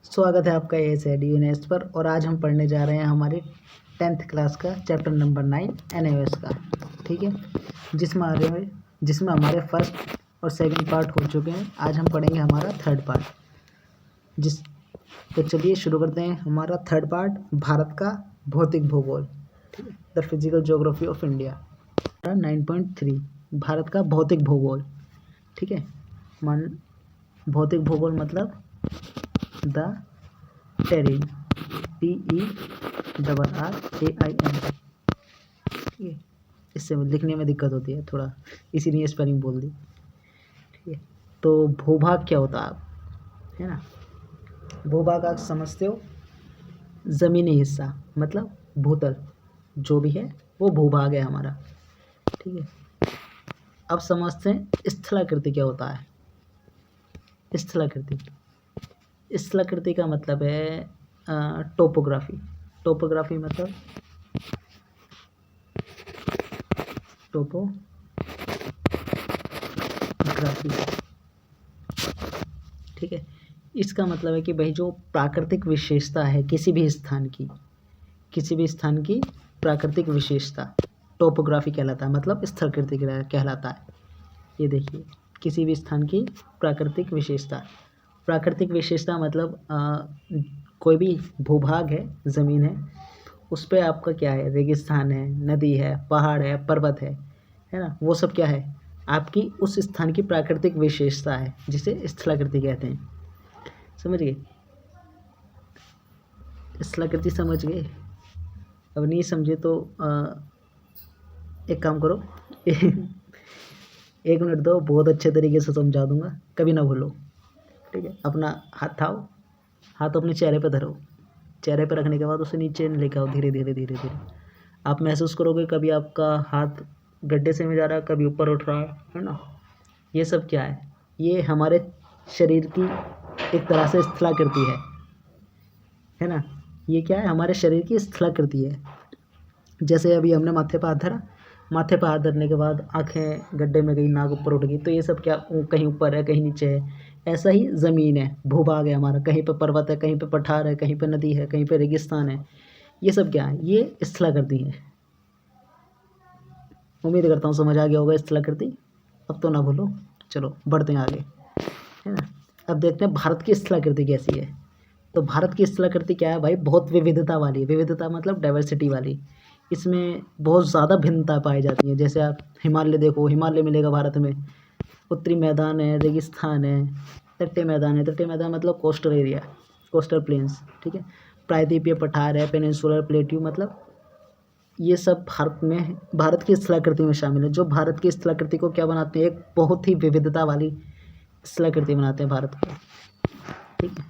स्वागत है आपका ASADUNES पर। और आज हम पढ़ने जा रहे हैं हमारे 10th क्लास का चैप्टर नंबर 9 NAOS का। ठीक है, जिसमें हमारे फर्स्ट और सेकंड पार्ट हो चुके हैं। आज हम पढ़ेंगे हमारा थर्ड पार्ट। तो चलिए शुरू करते हैं। हमारा थर्ड पार्ट भारत का भौतिक भूगोल। ठीक है, the physical geography of India 9.3 Bharat का भौतिक भूगोल। ठीक है, भौतिक भूगोल मतलब द टेरेन, TERRAIN। ठीक है, इससे लिखने में दिक्कत होती है थोड़ा, इसीलिए स्पेलिंग बोल दी। ठीक है, तो भूभाग क्या होता है आप, है ना। भूभाग आप समझते हो, ज़मीनी हिस्सा मतलब भूतल जो भी है वो भूभाग है हमारा। ठीक है, अब समझते हैं स्थलाकृति क्या होता है। स्थलाकृति का मतलब है टोपोग्राफी। टोपोग्राफी मतलब टोपोग्राफी। ठीक है, इसका मतलब है कि भाई जो प्राकृतिक विशेषता है किसी भी स्थान की प्राकृतिक विशेषता टोपोग्राफी कहलाता है, मतलब स्थलाकृति कहलाता है। ये देखिए, किसी भी स्थान की प्राकृतिक विशेषता मतलब कोई भी भूभाग है, ज़मीन है, उस पर आपका क्या है, रेगिस्तान है, नदी है, पहाड़ है, पर्वत है ना, वो सब क्या है, आपकी उस स्थान की प्राकृतिक विशेषता है, जिसे स्थलाकृति कहते हैं। समझ गए, स्थलाकृति समझ गए। अब नहीं समझे तो एक काम करो एक मिनट दो, बहुत अच्छे तरीके से समझा दूंगा, कभी ना भूलो। ठीक है, अपना हाथ अपने चेहरे पे धरो। चेहरे पे रखने के बाद उसे नीचे लेके आओ, धीरे धीरे। आप महसूस करोगे कभी आपका हाथ गड्ढे से में जा रहा है, कभी ऊपर उठ रहा है ना। ये सब क्या है, ये हमारे शरीर की एक तरह से स्थलाकृति है ना। ये क्या है, हमारे शरीर की स्थलाकृति है। जैसे अभी हमने माथे पर हाथ धरा, माथे पर हाथ धरने के बाद आंखें गड्ढे में गई, नाक ऊपर उठ गई, तो ये सब क्या, कहीं ऊपर है कहीं नीचे है। ऐसा ही ज़मीन है, भूभाग है हमारा, कहीं पे पर्वत है, कहीं पे पठार है, कहीं पे नदी है, कहीं पे रेगिस्तान है। ये सब क्या है, ये स्थलाकृति है। उम्मीद करता हूँ समझ आ गया होगा स्थलाकृति। अब तो ना भूलो, चलो बढ़ते हैं आगे, है ना। अब देखते हैं भारत की स्थलाकृति कैसी है। तो भारत की स्थलाकृति क्या है भाई, बहुत विविधता वाली है। विविधता मतलब डाइवर्सिटी वाली। इसमें बहुत ज़्यादा भिन्नता पाई जाती है। जैसे आप हिमालय देखो, हिमालय मिलेगा भारत में, उत्तरी मैदान है, रेगिस्तान है, तटीय मैदान है। तटीय मैदान मतलब कोस्टल एरिया, कोस्टल प्लेन्स। ठीक है, प्रायद्वीपीय पठार है, पेनिनसुलर प्लेट्यू, मतलब ये सब भारत की स्थलाकृति में शामिल है। जो भारत की स्थलाकृति को क्या बनाते हैं, एक बहुत ही विविधता वाली स्थलाकृति बनाते हैं भारत को। ठीक है,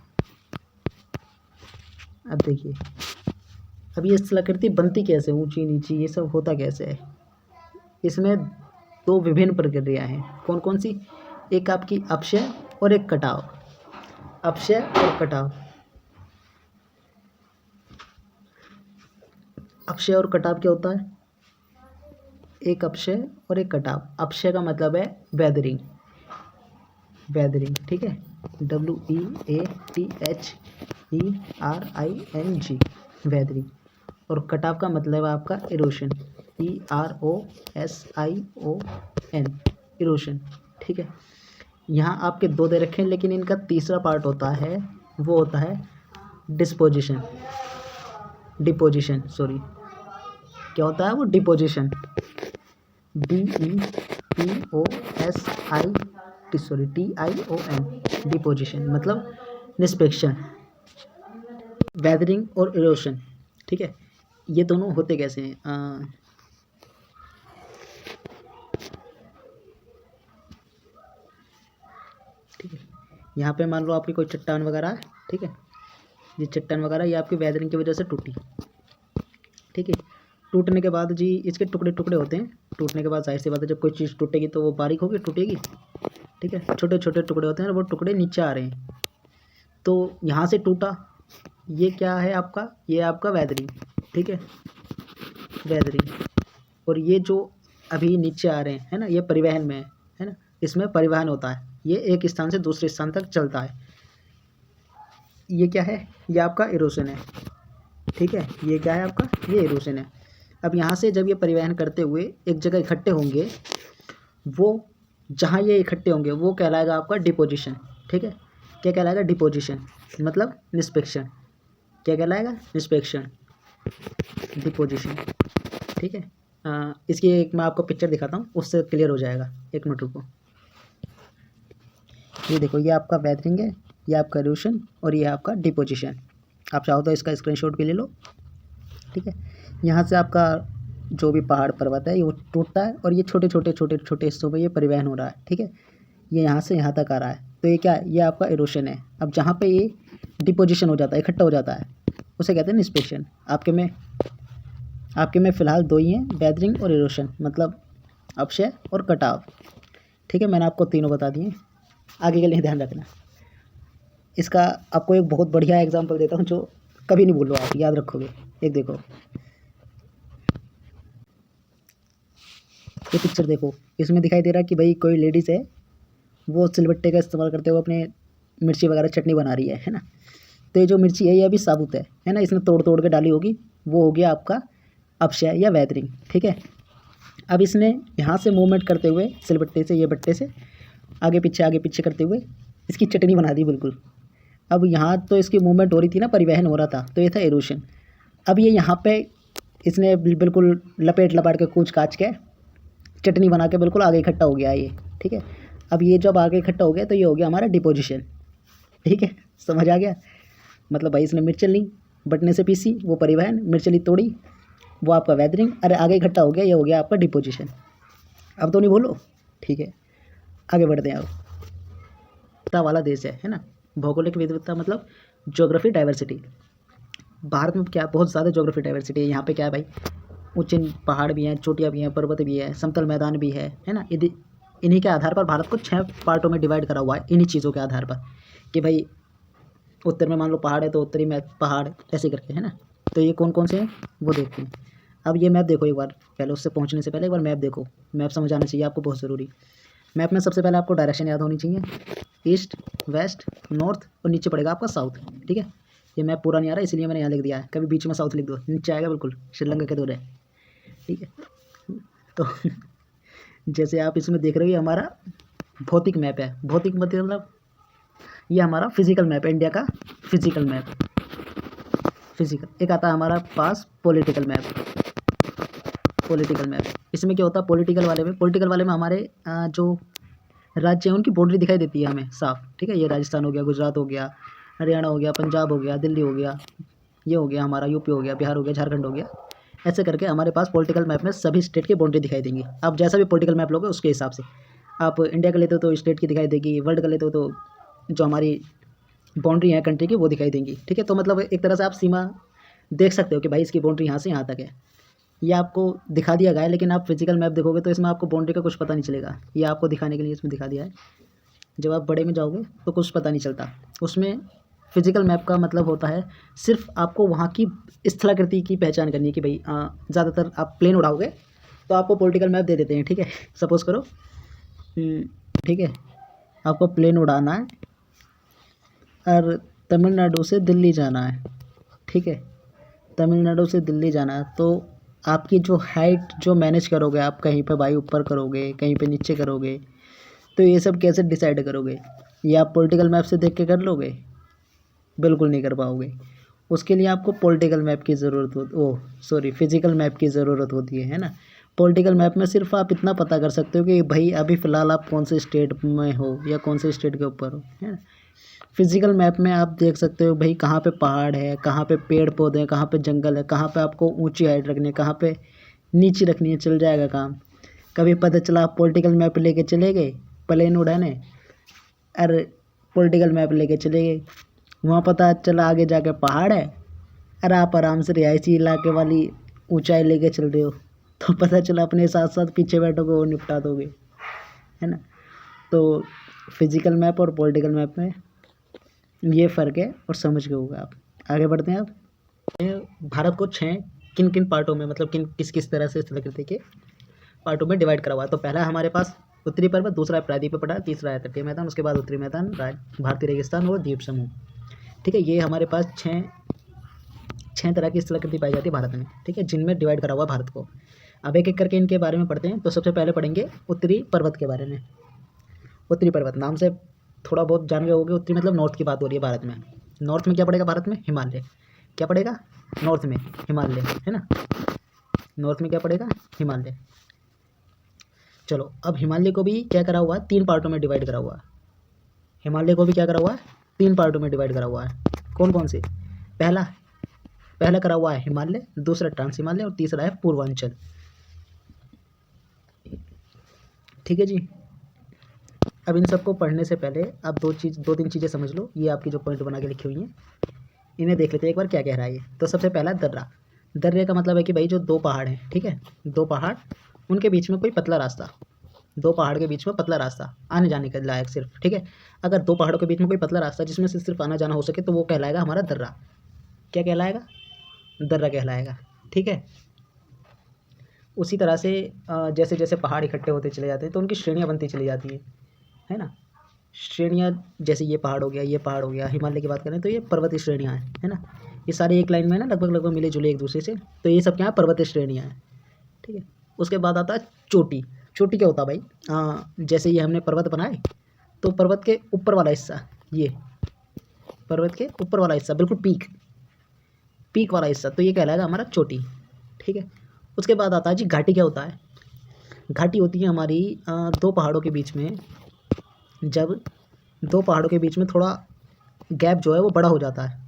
अब देखिए, अब ये स्थलाकृति बनती कैसे, ऊंची नीची, ये सब होता कैसे है। इसमें दो विभिन्न प्रक्रिया हैं। कौन कौन सी, एक आपकी अपक्षय और एक कटाव। अपक्षय और कटाव। अपक्षय और कटाव क्या होता है, एक अपक्षय और एक कटाव। अपक्षय का मतलब है वेदरिंग, ठीक है, WEATHERING, वेदरिंग। और कटाव का मतलब है आपका इरोशन, EROSION, इरोशन। ठीक है, यहाँ आपके दो दे रखे हैं, लेकिन इनका तीसरा पार्ट होता है, वो होता है डिपोजिशन। क्या होता है वो, डिपोजिशन, DEPOSITION, डिपोजिशन मतलब निष्पेक्षण। वेदरिंग और इरोशन, ठीक है, ये दोनों होते कैसे हैं। ठीक है, यहाँ पे मान लो आपकी कोई चट्टान वगैरह है। ठीक है, ये चट्टान वगैरह, ये आपकी वेदरिंग की वजह से टूटी। ठीक है, टूटने के बाद जी इसके टुकड़े टुकड़े होते हैं। टूटने के बाद जाहिर सी बात है, जब कोई चीज़ टूटेगी तो वो बारीक होगी, टूटेगी। ठीक है, छोटे छोटे टुकड़े होते हैं और वो टुकड़े नीचे आ रहे हैं, तो यहाँ से टूटा, ये क्या है आपका, ये आपका वेदरिंग। ठीक है, वेदरिंग। और ये जो अभी नीचे आ रहे हैं, है ना, ये परिवहन में है ना, इसमें परिवहन होता है, ये एक स्थान से दूसरे स्थान तक चलता है। ये क्या है, ये आपका इरोशन है, ठीक है। ये क्या है आपका, ये इरोशन है। अब यहाँ से जब ये परिवहन करते हुए एक जगह इकट्ठे होंगे, वो जहाँ ये इकट्ठे होंगे वो कहलाएगा आपका डिपोजिशन, ठीक है। क्या कहलाएगा, डिपोजिशन, मतलब निष्पेक्षण। क्या कहलाएगा, निष्पेक्षण, डिपोजिशन, ठीक है। इसकी एक मैं आपको पिक्चर दिखाता हूँ, उससे क्लियर हो जाएगा। एक मिनट रुको। ये देखो, ये आपका वेदरिंग है, ये आपका इरोशन और ये आपका डिपोजिशन। आप चाहो तो इसका स्क्रीनशॉट भी ले लो, ठीक है। यहाँ से आपका जो भी पहाड़ पर्वत है ये वो टूटता है और ये छोटे छोटे छोटे छोटे हिस्सों में ये परिवहन हो रहा है, ठीक है। ये यहाँ से यहाँ तक आ रहा है, तो ये क्या है, ये आपका इरोशन है। अब जहाँ पे ये डिपोजिशन हो जाता है, इकट्ठा हो जाता है, उसे कहते हैं निष्पेक्षण। आपके में फ़िलहाल दो ही हैं, वेदरिंग और इरोशन, मतलब अपक्षय और कटाव, ठीक है। मैंने आपको तीनों बता दिए, आगे के लिए ध्यान रखना। इसका आपको एक बहुत बढ़िया एग्जांपल देता हूँ जो कभी नहीं भूलो, आप याद रखोगे। एक देखो, ये पिक्चर देखो, इसमें दिखाई दे रहा है कि भाई कोई लेडीज़ है, वो सिलबट्टे का इस्तेमाल करते हुए अपने मिर्ची वगैरह चटनी बना रही है ना। तो ये जो मिर्ची है ये अभी साबुत है ना, इसने तोड़ तोड़ के डाली होगी, वो हो गया आपका अपक्षय या वेदरिंग, ठीक है। अब इसने यहाँ से मूवमेंट करते हुए सिलबट्टे से, ये बट्टे से आगे पीछे करते हुए इसकी चटनी बना दी बिल्कुल। अब यहाँ तो इसकी मूवमेंट हो रही थी ना, परिवहन हो रहा था, तो ये था इरोशन। अब ये यहाँ पे इसने बिल्कुल लपेट के कूच काच के चटनी बना के बिल्कुल आगे इकट्ठा हो गया ये, ठीक है। अब ये जब आगे इकट्ठा हो गया तो ये हो गया हमारा डिपोजिशन, ठीक है। समझ आ गया, मतलब भाई इसने मिर्च ली, बटने से पीसी, वो परिवहन, मिर्च ली तोड़ी, वो आपका वेदरिंग, अरे आगे इकट्ठा हो गया, ये हो गया आपका डिपोजिशन। अब तो नहीं बोलो, ठीक है। आगे बढ़ते हैं। अब विविधता वाला देश है ना, भौगोलिक विविधता मतलब ज्योग्राफी डाइवर्सिटी। भारत में क्या बहुत ज़्यादा ज्योग्राफी डाइवर्सिटी है। यहाँ पे क्या है भाई, ऊंचे पहाड़ भी हैं, चोटियाँ भी हैं, पर्वत भी है, समतल मैदान भी है ना। इन्हीं के आधार पर भारत को 6 पार्टों में डिवाइड करा हुआ है, इन्हीं चीज़ों के आधार पर कि भाई उत्तर में मान लो पहाड़ है तो उत्तरी में पहाड़, ऐसे करके, है ना। तो ये कौन कौन से हैं वो देखते हैं। अब ये मैप देखो एक बार, पहले उससे पहुँचने से पहले एक बार मैप देखो, मैप समझ आना चाहिए आपको, बहुत ज़रूरी। मैप में सबसे पहले आपको डायरेक्शन याद होनी चाहिए, ईस्ट, वेस्ट, नॉर्थ और नीचे पड़ेगा आपका साउथ, ठीक है। ये मैप पूरा नहीं आ रहा इसलिए मैंने यहाँ लिख दिया है, कभी बीच में साउथ लिख दो, नीचे आएगा बिल्कुल श्रीलंका के दौरे, ठीक है। तो जैसे आप इसमें देख रहे हो, ये हमारा भौतिक मैप है। भौतिक मतलब ये हमारा फिजिकल मैप है, इंडिया का फिजिकल मैप, फिजिकल। एक आता है हमारा पास पॉलिटिकल मैप, पॉलिटिकल मैप। इसमें क्या होता है, पॉलिटिकल वाले में हमारे जो राज्य हैं उनकी बाउंड्री दिखाई देती है हमें साफ, ठीक है। ये राजस्थान हो गया, गुजरात हो गया, हरियाणा हो गया, पंजाब हो गया, दिल्ली हो गया, ये हो गया हमारा यूपी हो गया, बिहार हो गया, झारखंड हो गया। ऐसे करके हमारे पास पॉलिटिकल मैप में सभी स्टेट की बाउंड्री दिखाई देंगी। आप जैसा भी पॉलिटिकल मैप लोगे उसके हिसाब से, आप इंडिया का लेते हो तो स्टेट की दिखाई देगी, वर्ल्ड का लेते हो तो जो हमारी बाउंड्री है कंट्री की वो दिखाई देंगी, ठीक है। तो मतलब एक तरह से आप सीमा देख सकते हो कि भाई इसकी बाउंड्री यहाँ से यहाँ तक है। ये आपको दिखा दिया गया है, लेकिन आप फिजिकल मैप देखोगे तो इसमें आपको बाउंड्री का कुछ पता नहीं चलेगा। ये आपको दिखाने के लिए इसमें दिखा दिया है, जब आप बड़े में जाओगे तो कुछ पता नहीं चलता। उसमें फिजिकल मैप का मतलब होता है सिर्फ आपको वहाँ की स्थलाकृति की पहचान करनी है कि भाई ज़्यादातर आप प्लेन उड़ाओगे तो आपको पॉलिटिकल मैप दे देते हैं, ठीक है। सपोज़ करो, ठीक है, आपको प्लेन उड़ाना है और तमिलनाडु से दिल्ली जाना है, ठीक है। तमिलनाडु से दिल्ली जाना है तो आपकी जो हाइट जो मैनेज करोगे, आप कहीं पे भाई ऊपर करोगे, कहीं पे नीचे करोगे, तो ये सब कैसे डिसाइड करोगे? ये आप पॉलिटिकल मैप से देख के कर लोगे? बिल्कुल नहीं कर पाओगे। उसके लिए आपको पॉलिटिकल मैप की ज़रूरत फिजिकल मैप की ज़रूरत होती है ना। पॉलिटिकल मैप में सिर्फ आप इतना पता कर सकते हो कि भाई अभी फ़िलहाल आप कौन से स्टेट में हो या कौन से स्टेट के ऊपर हो, है ना। फिजिकल मैप में आप देख सकते हो भाई कहाँ पे पहाड़ है, कहाँ पे पेड़ पौधे हैं, कहाँ पे जंगल है, कहाँ पे आपको ऊंची हाइट रखनी है, कहाँ पे नीची रखनी है, चल जाएगा काम। कभी पता चला आप पॉलिटिकल मैप लेके चले गए प्लेन उड़ाने, अरे पॉलिटिकल मैप लेके चले गए, वहाँ पता चला आगे जाके पहाड़ है, अरे आप आराम से रिहायशी इलाके वाली ऊंचाई लेके चल रहे हो, तो पता चला अपने साथ साथ पीछे बैठोगे वो निपटा दोगे, है ना। तो फिजिकल मैप और पॉलिटिकल मैप में ये फ़र्क है और समझ गए होगा आप। आगे बढ़ते हैं। आप भारत को 6 किन किन पार्टों में, मतलब किस किस तरह से स्थलाकृति के पार्टों में डिवाइड करा हुआ है। तो पहला हमारे पास उत्तरी पर्वत, दूसरा प्रायद्वीपीय पठार, तीसरा है तटीय मैदान, उसके बाद उत्तरी मैदान, भारतीय रेगिस्तान और द्वीप समूह, ठीक है। ये हमारे पास छः तरह की स्थलाकृति पाई जाती है भारत में, ठीक है, जिनमें डिवाइड करा हुआ है भारत को। अब एक एक करके इनके बारे में पढ़ते हैं। तो सबसे पहले पढ़ेंगे उत्तरी पर्वत के बारे में। उत्तरी पर्वत नाम से थोड़ा बहुत जान गए होंगे। उत्तरी मतलब नॉर्थ की बात हो रही है भारत में। नॉर्थ में क्या पड़ेगा भारत में? हिमालय। क्या पड़ेगा? नॉर्थ में हिमालय, है ना। नॉर्थ में क्या पड़ेगा? हिमालय। चलो, अब हिमालय को भी क्या करा हुआ है? 3 पार्टों में डिवाइड करा हुआ है। हिमालय को भी क्या करा हुआ है? 3 पार्टों में डिवाइड करा हुआ है। कौन कौन से? पहला करा हुआ है हिमालय, दूसरा ट्रांस हिमालय और तीसरा है पूर्वांचल। ठीक है जी। अब इन सबको पढ़ने से पहले आप 2-3 चीज़ें समझ लो। ये आपकी जो पॉइंट बना के लिखी हुई हैं, इन्हें देख लेते हैं एक बार क्या कह रहा है ये। तो सबसे पहला दर्रा। दर्रे का मतलब है कि भाई जो 2 पहाड़ हैं, ठीक है, 2 पहाड़, उनके बीच में कोई पतला रास्ता, 2 पहाड़ के बीच में पतला रास्ता आने जाने के लायक सिर्फ, ठीक है। अगर 2 पहाड़ों के बीच में कोई पतला रास्ता जिसमें से सिर्फ आना जाना हो सके तो वो कहलाएगा हमारा दर्रा। क्या कहलाएगा? दर्रा कहलाएगा, ठीक है। उसी तरह से जैसे जैसे पहाड़ इकट्ठे होते चले जाते हैं तो उनकी श्रेणियाँ बनती चली जाती है ना। श्रेणियाँ जैसे ये पहाड़ हो गया, ये पहाड़ हो गया। हिमालय की बात करें तो ये पर्वतीय श्रेणियाँ हैं, है ना। ये सारे एक लाइन में ना लगभग मिले जुले एक दूसरे से, तो ये सब क्या है? पर्वतीय श्रेणियाँ हैं, ठीक है। उसके बाद आता है चोटी। चोटी क्या होता है भाई? जैसे ये हमने पर्वत बनाए तो पर्वत के ऊपर वाला हिस्सा, ये पर्वत के ऊपर वाला हिस्सा बिल्कुल पीक वाला हिस्सा, तो ये कहलाएगा हमारा चोटी, ठीक है। उसके बाद आता है जी घाटी। क्या होता है? घाटी होती है हमारी 2 पहाड़ों के बीच में, जब 2 पहाड़ों के बीच में थोड़ा गैप जो है वो बड़ा हो जाता है।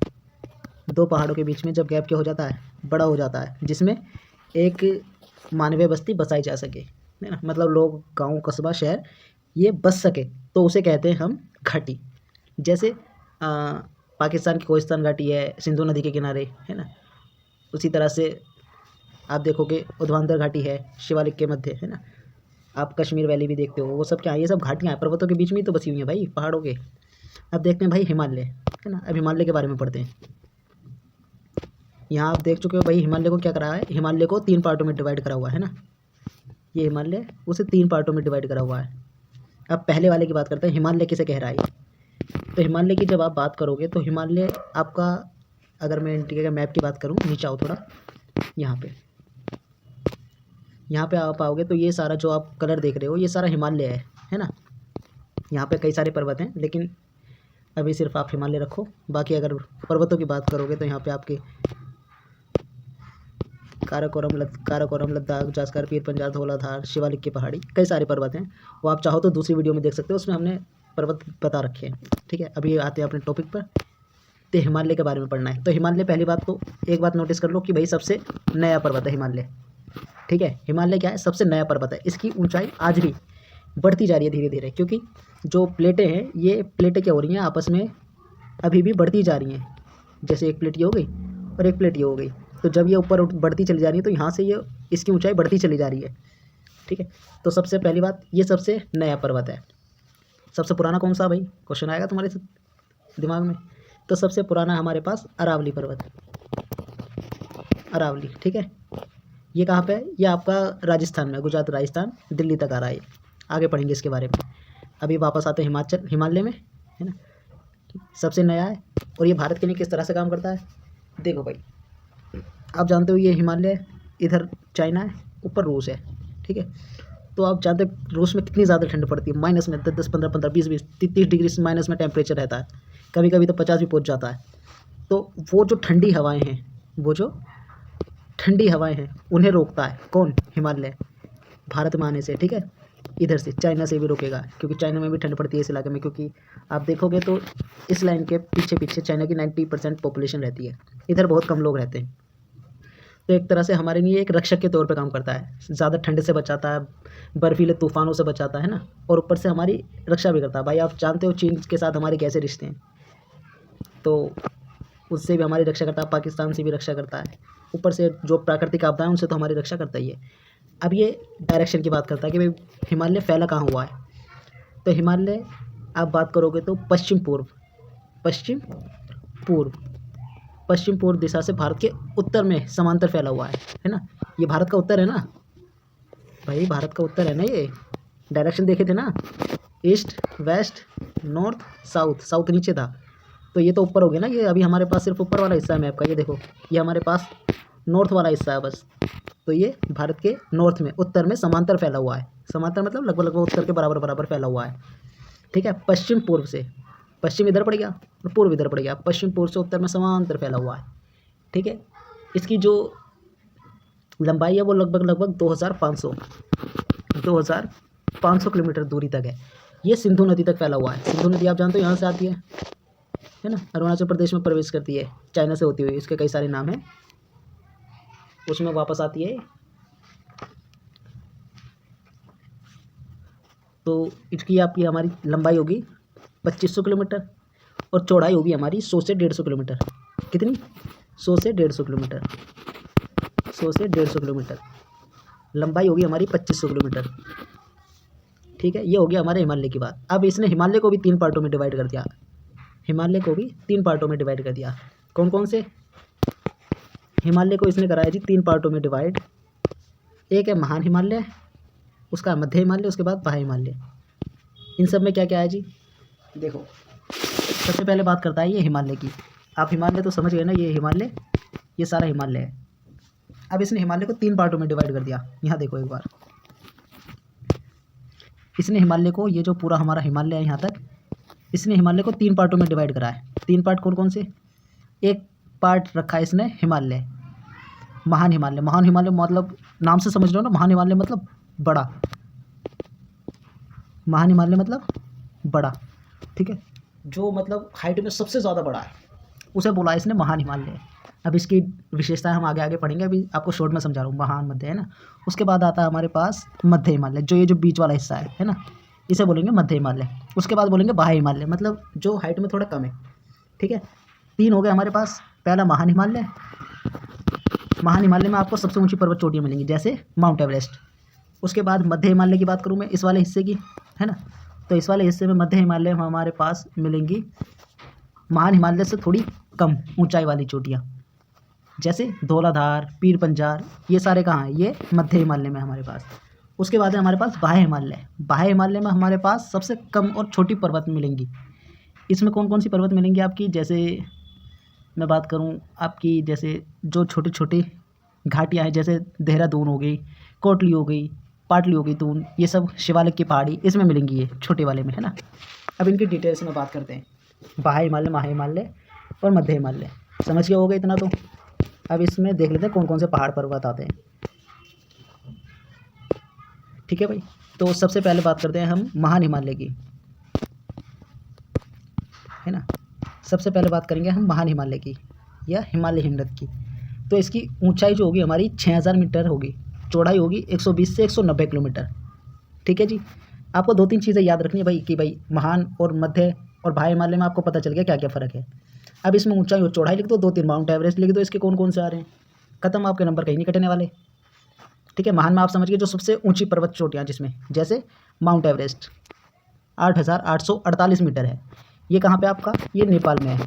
2 पहाड़ों के बीच में जब गैप क्या हो जाता है? बड़ा हो जाता है, जिसमें एक मानवीय बस्ती बसाई जा सके, है ना। मतलब लोग, गांव, कस्बा, शहर ये बस सके, तो उसे कहते हैं हम घाटी। जैसे पाकिस्तान की कोहिस्तान घाटी है सिंधु नदी के किनारे, है ना। उसी तरह से आप देखोगे उद्वांतर घाटी है शिवालिक के मध्य, है ना। आप कश्मीर वैली भी देखते हो, वो सब क्या है? ये सब घाटियाँ हैं, पर्वतों के बीच में ही तो बसी हुई हैं भाई, पहाड़ों के। अब देखते हैं भाई हिमालय, है ना। अब हिमालय के बारे में पढ़ते हैं। यहाँ आप देख चुके हो भाई हिमालय को क्या करा है? हिमालय को 3 पार्टों में डिवाइड करा हुआ है ना। ये हिमालय उसे 3 पार्टों में डिवाइड करा हुआ है। अब पहले वाले की बात करते हैं, हिमालय किसे कह रहा है ये? तो हिमालय की जब आप बात करोगे तो हिमालय आपका, अगर मैं इंडिया के मैप की बात करूँ, नीचे आओ थोड़ा, यहाँ पे आप आओगे तो ये सारा जो आप कलर देख रहे हो ये सारा हिमालय है ना। यहाँ पे कई सारे पर्वत हैं, लेकिन अभी सिर्फ आप हिमालय रखो। बाकी अगर पर्वतों की बात करोगे तो यहाँ पे आपके काराकोरम, लद्दाख, जास्कर, पीर पंजाल, धौलाधार, शिवालिक की पहाड़ी, कई सारे पर्वत हैं। वो आप चाहो तो दूसरी वीडियो में देख सकते हो, उसमें हमने पर्वत बता रखे हैं, ठीक है। अभी आते हैं अपने टॉपिक पर। तो हिमालय के बारे में पढ़ना है। तो हिमालय, पहली बात तो एक बात नोटिस कर लो कि भाई सबसे नया पर्वत है हिमालय, ठीक है। हिमालय क्या है? सबसे नया पर्वत है। इसकी ऊंचाई आज भी बढ़ती जा रही है धीरे धीरे, क्योंकि जो प्लेटें हैं, ये प्लेटें क्या हो रही हैं आपस में अभी भी बढ़ती जा रही हैं। जैसे एक प्लेट ये हो गई और एक प्लेट ये हो गई, तो जब ये ऊपर बढ़ती चली जा रही है तो यहाँ से ये इसकी ऊंचाई बढ़ती चली जा रही है, ठीक है। तो सबसे पहली बात, ये सबसे नया पर्वत है। सबसे पुराना कौन सा भाई? क्वेश्चन आएगा तुम्हारे दिमाग में। तो सबसे पुराना हमारे पास अरावली पर्वत, अरावली, ठीक है। ये कहाँ पे है? ये आपका राजस्थान में, गुजरात, राजस्थान, दिल्ली तक आ रहा है। आगे पढ़ेंगे इसके बारे में। अभी वापस आते हैं हिमालय में, है ना। सबसे नया है और ये भारत के लिए किस तरह से काम करता है? देखो भाई, आप जानते हो ये हिमालय, इधर चाइना है, ऊपर रूस है, ठीक है। तो आप जानते हो रूस में कितनी ज़्यादा ठंड पड़ती है? माइनस में 10, 15, 15, 20, 30 डिग्री से माइनस में टेम्परेचर रहता है। कभी कभी तो 50 भी पहुंच जाता है। तो वो जो ठंडी हवाएं हैं, उन्हें रोकता है कौन? हिमालय, भारत में आने से, ठीक है। इधर से चाइना से भी रोकेगा, क्योंकि चाइना में भी ठंड पड़ती है इस इलाके में। क्योंकि आप देखोगे तो इस लाइन के पीछे पीछे चाइना की 90% पॉपुलेशन रहती है, इधर बहुत कम लोग रहते हैं। तो एक तरह से हमारे लिए एक रक्षक के तौर पे काम करता है। ज़्यादा ठंड से बचाता है, बर्फीले तूफानों से बचाता है ना, और ऊपर से हमारी रक्षा भी करता है। भाई आप जानते हो चीन के साथ हमारे कैसे रिश्ते हैं, तो उससे भी हमारी रक्षा करता है, पाकिस्तान से भी रक्षा करता है। ऊपर से जो प्राकृतिक आपदाएं उनसे तो हमारी रक्षा करता ही है। अब ये डायरेक्शन की बात करता है कि भाई हिमालय फैला कहाँ हुआ है। तो हिमालय आप बात करोगे तो पश्चिम पूर्व दिशा से भारत के उत्तर में समांतर फैला हुआ है ना। ये भारत का उत्तर है ना भाई, भारत का उत्तर है ना। ये डायरेक्शन देखे थे ना, ईस्ट, वेस्ट, नॉर्थ, साउथ नीचे था। तो ये तो ऊपर हो गया ना, ये अभी हमारे पास सिर्फ ऊपर वाला हिस्सा है मैप का, ये देखो ये हमारे पास नॉर्थ वाला हिस्सा है बस। तो ये भारत के नॉर्थ में, उत्तर में समांतर फैला हुआ है। समांतर मतलब लगभग लगभग उत्तर के बराबर बराबर फैला हुआ है, ठीक है। पश्चिम पूर्व से, पश्चिम इधर पड़ गया और पूर्व इधर पड़ गया, पश्चिम पूर्व से उत्तर में समांतर फैला हुआ है, ठीक है। इसकी जो लंबाई है वो लगभग लगभग 2500 किलोमीटर दूरी तक है। ये सिंधु नदी तक फैला हुआ है। सिंधु नदी आप जानते हो यहाँ से आती है ना, अरुणाचल प्रदेश में प्रवेश करती है चाइना से होती हुई, इसके कई सारे नाम हैं, उसमें वापस आती है। तो इसकी आपकी हमारी लंबाई होगी 2500 किलोमीटर और चौड़ाई होगी हमारी 100 से 150 किलोमीटर। कितनी? 100 से 150 किलोमीटर। 100 से 150 किलोमीटर लंबाई होगी हमारी 2500 किलोमीटर, ठीक है। ये हो गया हमारे हिमालय की बात। अब इसने हिमालय को भी 3 पार्टों में डिवाइड कर दिया। हिमालय को भी 3 पार्टों में डिवाइड कर दिया। कौन कौन से? हिमालय को इसने कराया जी 3 पार्टों में डिवाइड। एक है महान हिमालय, उसका मध्य हिमालय, उसके बाद बाह्य हिमालय। इन सब में क्या क्या है जी? देखो सबसे पहले बात करता है ये हिमालय की। आप हिमालय तो समझ गए ना, ये हिमालय, ये सारा हिमालय है। अब इसने हिमालय को 3 पार्टों में डिवाइड कर दिया। यहाँ देखो एक बार, इसने हिमालय को, ये जो पूरा हमारा हिमालय है यहाँ तक, इसने हिमालय को 3 पार्टों में डिवाइड करा है। 3 पार्ट कौन कौन से? एक पार्ट रखा है इसने हिमालय, महान हिमालय। महान हिमालय मतलब नाम से समझ रहे हो ना, महान हिमालय मतलब बड़ा। महान हिमालय मतलब बड़ा, ठीक है, जो मतलब हाइट में सबसे ज़्यादा बड़ा है, उसे बोला है इसने महान हिमालय। अब इसकी विशेषताएं हम आगे आगे पढ़ेंगे, अभी आपको शॉर्ट में समझा रहा हूँ। महान, मध्य, है ना। उसके बाद आता है हमारे पास मध्य हिमालय, जो ये जो बीच वाला हिस्सा है ना, इसे बोलेंगे मध्य हिमालय। उसके बाद बोलेंगे बाह्य हिमालय, मतलब जो हाइट में थोड़ा कम है, ठीक है। 3 हो गए हमारे पास। पहला महान हिमालय। महान हिमालय में आपको सबसे ऊंची पर्वत चोटियाँ मिलेंगी, जैसे माउंट एवरेस्ट। उसके बाद मध्य हिमालय की बात करूँ मैं, इस वाले हिस्से की, है ना, तो इस वाले हिस्से में मध्य हिमालय में हमारे पास मिलेंगी महान हिमालय से थोड़ी कम ऊंचाई वाली चोटियाँ, जैसे धौलाधार, पीर पंजाल, ये सारे कहाँ हैं? ये मध्य हिमालय में हमारे पास। उसके बाद है हमारे पास बाह्य हिमालय। बाह्य हिमालय में हमारे पास सबसे कम और छोटी पर्वत मिलेंगी। इसमें कौन कौन सी पर्वत मिलेंगी आपकी? जैसे मैं बात करूं आपकी, जैसे जो छोटी छोटी घाटियां हैं, जैसे देहरादून हो गई, कोटली हो गई, पाटली हो गई, दून, ये सब शिवालिक की पहाड़ी इसमें मिलेंगी, ये छोटे वाले में, है ना। अब इनकी डिटेल्स में बात करते हैं। बाह्य हिमालय, महा हिमालय और मध्य हिमालय, समझ गए होगा इतना तो। अब इसमें देख लेते हैं कौन कौन से पहाड़ पर्वत आते हैं, ठीक है भाई। तो सबसे पहले बात करते हैं हम महान हिमालय की, है ना। सबसे पहले बात करेंगे हम महान हिमालय की या हिमालय हिमनद की। तो इसकी ऊंचाई जो होगी हमारी 6000 मीटर होगी, चौड़ाई होगी 120 से 190 किलोमीटर, ठीक है जी। आपको 2-3 चीज़ें याद रखनी है भाई, कि भाई महान और मध्य और बाह्य हिमालय में आपको पता चल गया क्या क्या फ़र्क है। अब इसमें ऊंचाई और चौड़ाई लिख दो, 2-3 माउंट एवरेस्ट लिख दो, इसके कौन कौन से आ रहे हैं, खत्म, आपके नंबर कहीं नहीं कटने वाले, ठीक है। महान में आप समझ गए जो सबसे ऊंची पर्वत चोटियाँ, जिसमें जैसे माउंट एवरेस्ट 8848 मीटर है। ये कहाँ पे आपका? ये नेपाल में है,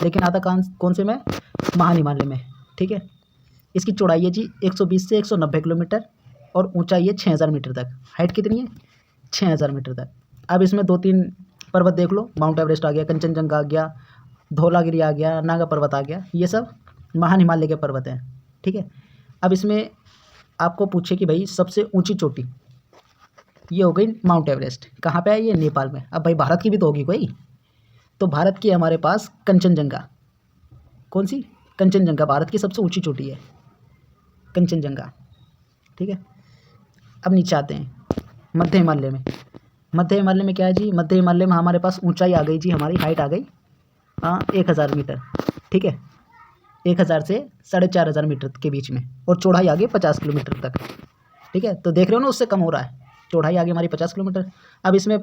लेकिन आता कौन से में? महान हिमालय में, ठीक है। इसकी चौड़ाई है जी 120 से 190 किलोमीटर और ऊंचाई है 6000 मीटर तक। हाइट कितनी है? 6000 मीटर तक। अब इसमें 2-3 पर्वत देख लो, माउंट एवरेस्ट आ गया, कंचनजंगा आ गया, धौलागिरी आ गया, नागा पर्वत आ गया, ये सब महान हिमालय के पर्वत हैं, ठीक है। अब इसमें आपको पूछे कि भाई सबसे ऊंची चोटी, ये हो गई माउंट एवरेस्ट। कहाँ पे है ये? नेपाल में। अब भाई भारत की भी तो होगी कोई, तो भारत की हमारे पास कंचनजंगा। कौन सी? कंचनजंगा भारत की सबसे ऊंची चोटी है, कंचनजंगा, ठीक है। अब नीचे आते हैं मध्य हिमालय में। मध्य हिमालय में क्या है जी? मध्य हिमालय में हमारे पास ऊंचाई आ गई जी, हमारी हाइट आ गई 1000 मीटर, ठीक है। 1000 से 4500 मीटर के बीच में, और चौड़ाई आ गई 50 किलोमीटर तक, ठीक है। तो देख रहे हो ना, उससे कम हो रहा है, चौड़ाई आ गई हमारी 50 किलोमीटर। अब इसमें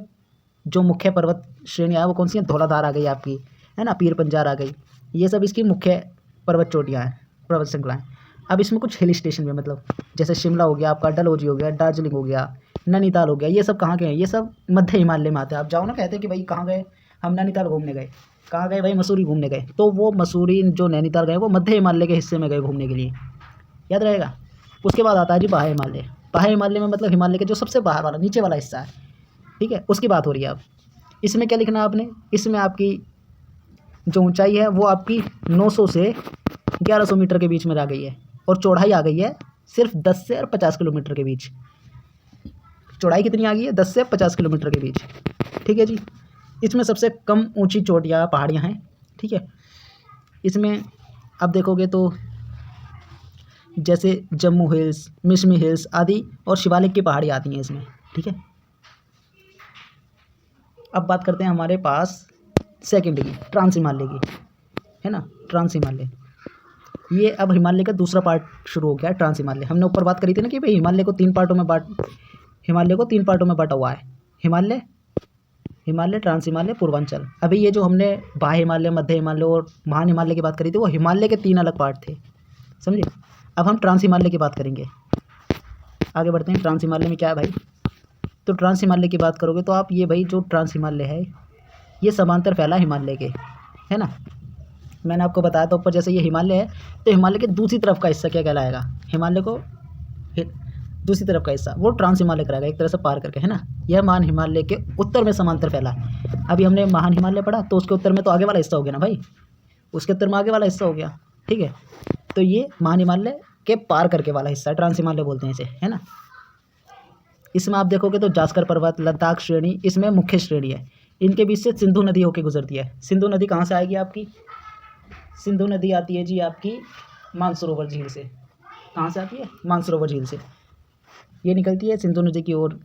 जो मुख्य पर्वत श्रेणियाँ है वो कौन सी हैं? धौलाधार आ गई आपकी, है ना, पीर पंजाल आ गई, ये सब इसकी मुख्य पर्वत चोटियाँ हैं, पर्वत श्रृंखलाएँ। अब इसमें कुछ हिल स्टेशन भी, मतलब जैसे शिमला हो गया आपका, डलहौजी हो गया, दार्जिलिंग हो गया, नैनीताल हो गया, ये सब कहाँ के हैं? ये सब मध्य हिमालय में आते हैं। आप जाओ ना, कहते हैं कि भाई कहाँ गए? हम नैनीताल घूमने गए। कहाँ गए भाई? मसूरी घूमने गए। तो वो मसूरी जो नैनीताल गए वो मध्य हिमालय के हिस्से में गए घूमने के लिए, याद रहेगा। उसके बाद आता है जी बाह्य हिमालय। बाह्य हिमालय में मतलब हिमालय के जो सबसे बाहर वाला, नीचे वाला हिस्सा है, ठीक है, उसकी बात हो रही है। अब इसमें क्या लिखना है आपने? इसमें आपकी जो ऊंचाई है वो आपकी 900 से 1100 मीटर के बीच में आ गई है, और चौड़ाई आ गई है सिर्फ 10 से और 50 किलोमीटर के बीच। चौड़ाई कितनी आ गई है? 10 से 50 किलोमीटर के बीच। ठीक है जी। इसमें सबसे कम ऊंची चोटियाँ पहाड़ियाँ हैं। ठीक है, इसमें आप देखोगे तो जैसे जम्मू हिल्स, मिशमी हिल्स आदि और शिवालिक की पहाड़ी आती हैं इसमें। ठीक है, अब बात करते हैं हमारे पास सेकंड की, ट्रांस हिमालय की, है ना। ट्रांस हिमालय, ये अब हिमालय का दूसरा पार्ट शुरू हो गया है, ट्रांस हिमालय। हमने ऊपर बात करी थी ना कि भाई हिमालय को तीन पार्टों में बांटा हुआ है। हिमालय, ट्रांस हिमालय, पूर्वांचल। अभी ये जो हमने बाह्य हिमालय, मध्य हिमालय और महान हिमालय की बात करी थी, वो हिमालय के 3 अलग पार्ट थे, समझे। अब हम ट्रांस हिमालय की बात करेंगे। आगे बढ़ते हैं। ट्रांस हिमालय में क्या है भाई? तो ट्रांस हिमालय की बात करोगे तो आप ये भाई जो ट्रांस हिमालय है, ये समांतर फैला हिमालय के, है ना। मैंने आपको बताया था ऊपर, जैसे ये हिमालय है तो हिमालय के दूसरी तरफ का हिस्सा क्या कहलाएगा? हिमालय को दूसरी तरफ का हिस्सा वो ट्रांस हिमालय कराएगा, एक तरह से पार करके, है ना। यह महान हिमालय के उत्तर में समांतर फैला। अभी हमने महान हिमालय पढ़ा तो उसके उत्तर में तो आगे वाला हिस्सा हो गया ना भाई, उसके उत्तर में आगे वाला हिस्सा हो गया। ठीक है, तो ये महान हिमालय के पार करके वाला हिस्सा है, ट्रांस हिमालय बोलते हैं इसे, है ना। इसमें आप देखोगे तो जास्कर पर्वत, लद्दाख श्रेणी इसमें मुख्य श्रेणी है। इनके बीच से सिंधु नदी होकर गुजरती है। सिंधु नदी कहाँ से आएगी आपकी? सिंधु नदी आती है जी आपकी मानसरोवर झील से। कहाँ से आती है? मानसरोवर झील से ये निकलती है सिंधु नदी की ओर।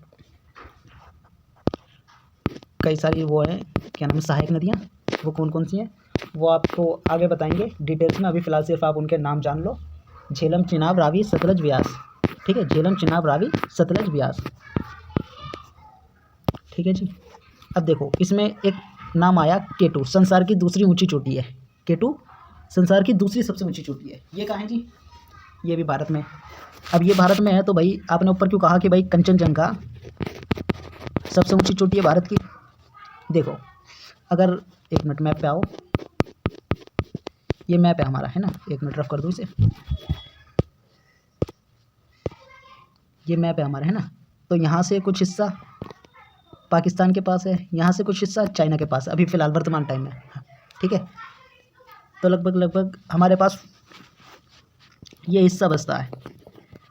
कई सारी वो है, क्या नाम है, सहायक नदियाँ, वो कौन कौन सी हैं वो आपको आगे बताएंगे डिटेल्स में। अभी फ़िलहाल सिर्फ आप उनके नाम जान लो। झेलम, चिनाब, रावी, सतलज, ब्यास। ठीक है, झेलम, चिनाब, रावी, सतलज, ब्यास। ठीक है जी। अब देखो इसमें एक नाम आया केटू, संसार की दूसरी ऊंची चोटी है। केटू संसार की दूसरी सबसे ऊंची चोटी है। ये कहाँ है जी? ये भी भारत में। अब ये भारत में है तो भाई आपने ऊपर क्यों कहा कि भाई कंचनजंगा सबसे ऊंची चोटी है भारत की? देखो, अगर एक मिनट मैप पे आओ, ये मैप है हमारा, है ना। एक मिनट रफ कर दूँ इसे, ये मैप है हमारा, है ना। तो यहाँ से कुछ हिस्सा पाकिस्तान के पास है, यहाँ से कुछ हिस्सा चाइना के पास है अभी फ़िलहाल वर्तमान टाइम में। ठीक है, तो लगभग हमारे पास ये हिस्सा बचता है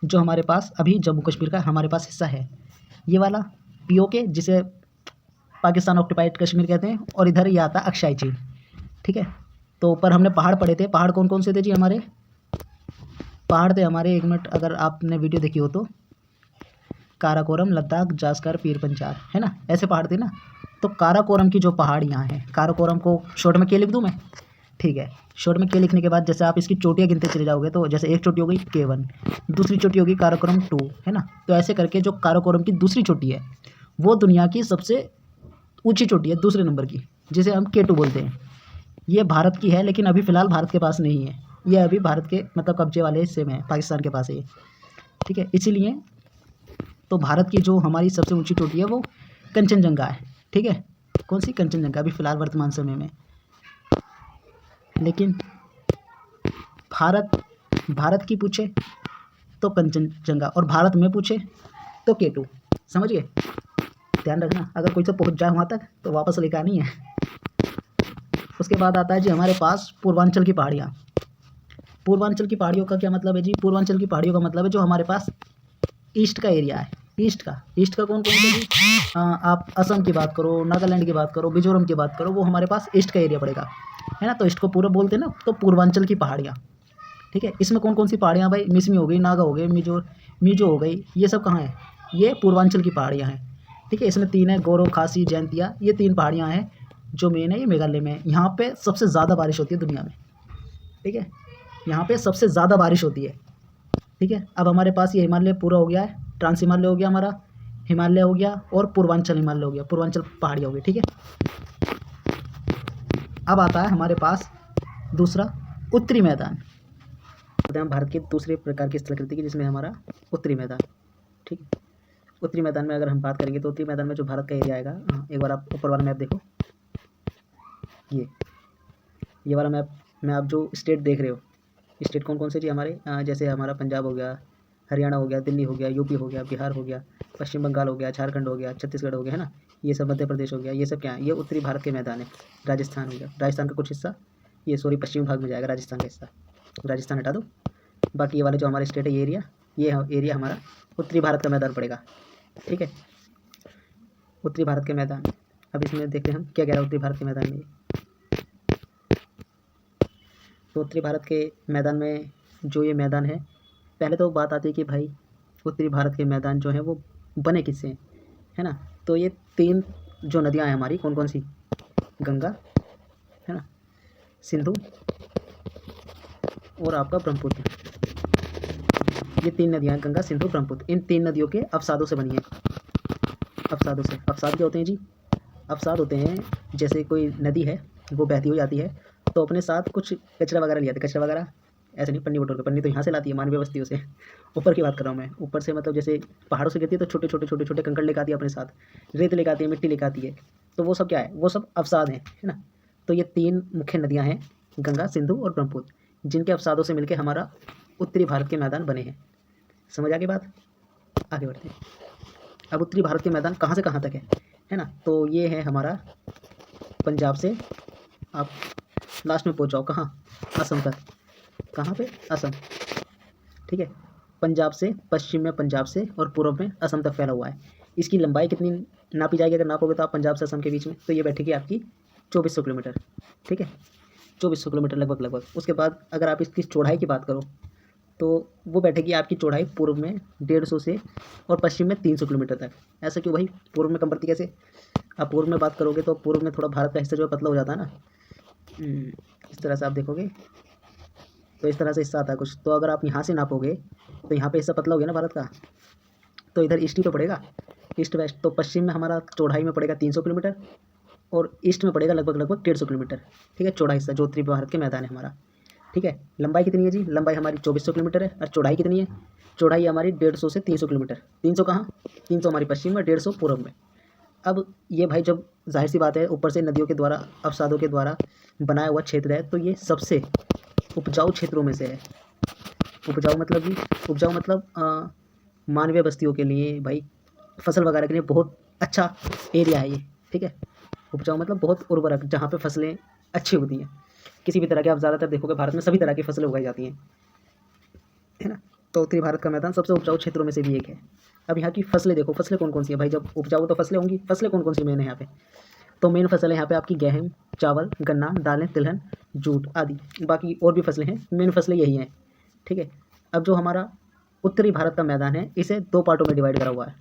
जो हमारे पास अभी जम्मू कश्मीर का हमारे पास हिस्सा है, ये वाला पीओके, जिसे पाकिस्तान ऑक्यूपाइड कश्मीर कहते हैं। और इधर ये आता है अक्षाई चीन। ठीक है, तो ऊपर हमने पहाड़ पढ़े थे। पहाड़ कौन कौन से थे जी? हमारे पहाड़ थे हमारे, एक मिनट, अगर आपने वीडियो देखी हो तो, काराकोरम, लद्दाख, जास्कर, पीर पंचाल, है ना, ऐसे पहाड़ थे ना। तो काराकोरम की जो पहाड़ यहाँ है, काराकोरम को शॉर्ट में के लिख दूँ मैं? ठीक है, शॉर्ट में के लिखने के बाद जैसे आप इसकी चोटियाँ गिनते चले जाओगे तो जैसे एक चोटी हो गई K1, दूसरी चोटी होगी काराकोरम 2, है ना। तो ऐसे करके जो काराकोरम की दूसरी चोटी है वो दुनिया की सबसे ऊंची चोटी है, दूसरे नंबर की, जिसे हम K2 बोलते हैं। ये भारत की है, लेकिन अभी फ़िलहाल भारत के पास नहीं है। ये अभी भारत के मतलब कब्जे वाले हिस्से में है, पाकिस्तान के पास है ये। ठीक है, इसीलिए तो भारत की जो हमारी सबसे ऊंची चोटी है वो कंचनजंगा है। ठीक है, कौन सी? कंचनजंगा, अभी फ़िलहाल वर्तमान समय में। लेकिन भारत की पूछे तो कंचनजंगा, और भारत में पूछे तो K2। समझ गए? ध्यान रखना, अगर कोई तो पहुंच जाए वहाँ तक तो वापस लेकर आनी है। उसके बाद आता है जी हमारे पास पूर्वांचल की पहाड़ियाँ। पूर्वांचल की पहाड़ियों का क्या मतलब है जी? पूर्वांचल की पहाड़ियों का मतलब है जो हमारे पास ईस्ट का एरिया है। ईस्ट का कौन कौन सा जी? आप असम की बात करो, नागालैंड की बात करो, मिजोरम की बात करो, वो हमारे पास ईस्ट का एरिया पड़ेगा, है ना। तो ईस्ट को पूरा बोलते हैं ना, तो पूर्वांचल की पहाड़ियाँ। ठीक है, इसमें कौन कौन सी पहाड़ियाँ भाई? मिसमी हो गई, नागा हो गई, मिजो हो गई, ये सब कहाँ है? ये पूर्वांचल की पहाड़ियाँ हैं। ठीक है, इसमें 3 है, गौरव, खासी, जयंतिया, ये 3 पहाड़ियाँ हैं जो मेन है, ये मेघालय में है। यहाँ पे सबसे ज़्यादा बारिश होती है दुनिया में। ठीक है, यहाँ पे सबसे ज़्यादा बारिश होती है। ठीक है, अब हमारे पास ये हिमालय पूरा हो गया है, ट्रांस हिमालय हो गया हमारा, हिमालय हो गया, और पूर्वांचल हिमालय हो गया, पूर्वांचल पहाड़ियाँ हो गई। ठीक है, अब आता है हमारे पास दूसरा उत्तरी मैदान। हम भारत के दूसरे प्रकार की स्थलाकृति की, जिसमें हमारा उत्तरी मैदान। ठीक है, उत्तरी मैदान में अगर हम बात करेंगे तो उत्तरी मैदान में जो भारत का एरिया आएगा, एक बार आप ऊपर वाला मैप देखो, ये वाला मैप में आप जो स्टेट देख रहे हो, स्टेट कौन कौन से जी हमारे? जैसे हमारा पंजाब हो गया, हरियाणा हो गया, दिल्ली हो गया, यूपी हो गया, बिहार हो गया, पश्चिम बंगाल हो गया, झारखंड हो गया, छत्तीसगढ़ हो गया, है ना। ये सब मध्य प्रदेश हो गया, ये सब क्या है, ये उत्तरी भारत के मैदान है। राजस्थान हो गया, राजस्थान का कुछ हिस्सा, ये सॉरी पश्चिमी भाग में जाएगा राजस्थान का हिस्सा, राजस्थान हटा दो। बाकी ये वाले जो हमारे स्टेट है, ये एरिया हमारा उत्तरी भारत का मैदान पड़ेगा, ठीक है, उत्तरी भारत के मैदान। अब इसमें देखते हैं हम क्या कह रहा है उत्तरी भारत के मैदान में। तो उत्तरी भारत के मैदान में जो ये मैदान है, पहले तो बात आती है कि भाई उत्तरी भारत के मैदान जो हैं वो बने किससे हैं, है ना। तो ये 3 जो नदियां हैं हमारी, कौन कौन सी, गंगा, है ना, सिंधु और आपका ब्रह्मपुत्र। ये 3 नदियां, गंगा, सिंधु, ब्रह्मपुत्र, इन 3 नदियों के अवसादों से बनी है। अवसादों से, अवसाद क्या होते हैं जी, अवसाद होते हैं जैसे कोई नदी है वो बहती हो जाती है, तो अपने साथ कुछ कचरा वगैरह ले जाते हैं, कचरा वगैरह ऐसे नहीं पन्नी बटोर के, पन्नी तो यहाँ से लाती है मानवीय बस्तियों से, ऊपर की बात कर रहा हूँ मैं, ऊपर से मतलब जैसे पहाड़ों से गिरती है तो छोटे छोटे छोटे छोटे कंकड़ लेकर आती है अपने साथ, रेत लेकर आती है, मिट्टी लेकर आती है, तो वो सब क्या है, वो सब अवसाद हैं, है ना। तो ये 3 मुख्य नदियाँ हैं, गंगा, सिंधु और ब्रह्मपुत्र, जिनके अवसादों से मिलकर हमारा उत्तरी भारत के मैदान बने हैं। समझ आ गई बात, आगे बढ़ते हैं। अब उत्तरी भारत के मैदान कहाँ से कहाँ तक है ना। तो ये है हमारा पंजाब से आप लास्ट में पहुँच जाओ कहाँ, असम तक। कहाँ पे, असम, ठीक है। पंजाब से, पश्चिम में पंजाब से और पूर्व में असम तक फैला हुआ है। इसकी लंबाई कितनी नापी जाएगी, अगर नापोगे तो आप पंजाब से असम के बीच में, तो ये बैठेगी आपकी 2400 किलोमीटर, ठीक है, 2400 किलोमीटर लगभग। उसके बाद अगर आप इसकी चौड़ाई की बात करो तो वो बैठेगी आपकी चौड़ाई पूर्व में 150 से और पश्चिम में 300 किलोमीटर तक। ऐसा क्यों भाई, पूर्व में कम पड़ती कैसे, आप पूर्व में बात करोगे तो पूर्व में थोड़ा भारत का हिस्सा जो है पतला हो जाता है ना, इस तरह से आप देखोगे तो इस तरह से हिस्सा आता है कुछ, तो अगर आप यहाँ से नापोगे तो यहाँ पे हिस्सा पतला हो गया ना भारत का, तो इधर ईस्ट ही तो पड़ेगा, ईस्ट वेस्ट। तो पश्चिम में हमारा चौड़ाई में पड़ेगा 300 किलोमीटर और ईस्ट में पड़ेगा लगभग 150 किलोमीटर, ठीक है, चौड़ा हिस्सा जो उत्तरी भारत के मैदान है हमारा, ठीक है। लंबाई कितनी है जी, लंबाई हमारी 2400 किलोमीटर है, और चौड़ाई कितनी है, चौड़ाई हमारी 150 से 300 किलोमीटर। 300 कहाँ, 300 हमारी पश्चिम में, 150 पूर्व में। अब ये भाई जब जाहिर सी बात है ऊपर से नदियों के द्वारा, अवसादों के द्वारा बनाया हुआ क्षेत्र है, तो ये सबसे उपजाऊ क्षेत्रों में से है। उपजाऊ मतलब जी, उपजाऊ मतलब मानवीय बस्तियों के लिए, भाई फसल वगैरह के लिए बहुत अच्छा एरिया है ये, ठीक है। उपजाऊ मतलब बहुत उर्वरक, जहाँ पे फसलें अच्छी होती हैं। किसी भी तरह के, आप ज़्यादातर देखोगे भारत में सभी तरह की फसलें उगाई जाती हैं, है ना। तो उत्तरी भारत का मैदान सबसे उपजाऊ क्षेत्रों में से भी एक है। अब यहाँ की फसलें देखो, फसलें कौन कौन सी है भाई, जब उपजाऊ तो फसलें होंगी, फसलें कौन कौन सी मेन है यहाँ पे, तो मेन फसल है यहाँ पे आपकी गेहूँ, चावल, गन्ना, दालें, तिलहन, जूट आदि। बाकी और भी फसलें हैं, मेन फसलें यही हैं, ठीक है। अब जो हमारा उत्तरी भारत का मैदान है, इसे 2 पार्टों में डिवाइड करा हुआ है।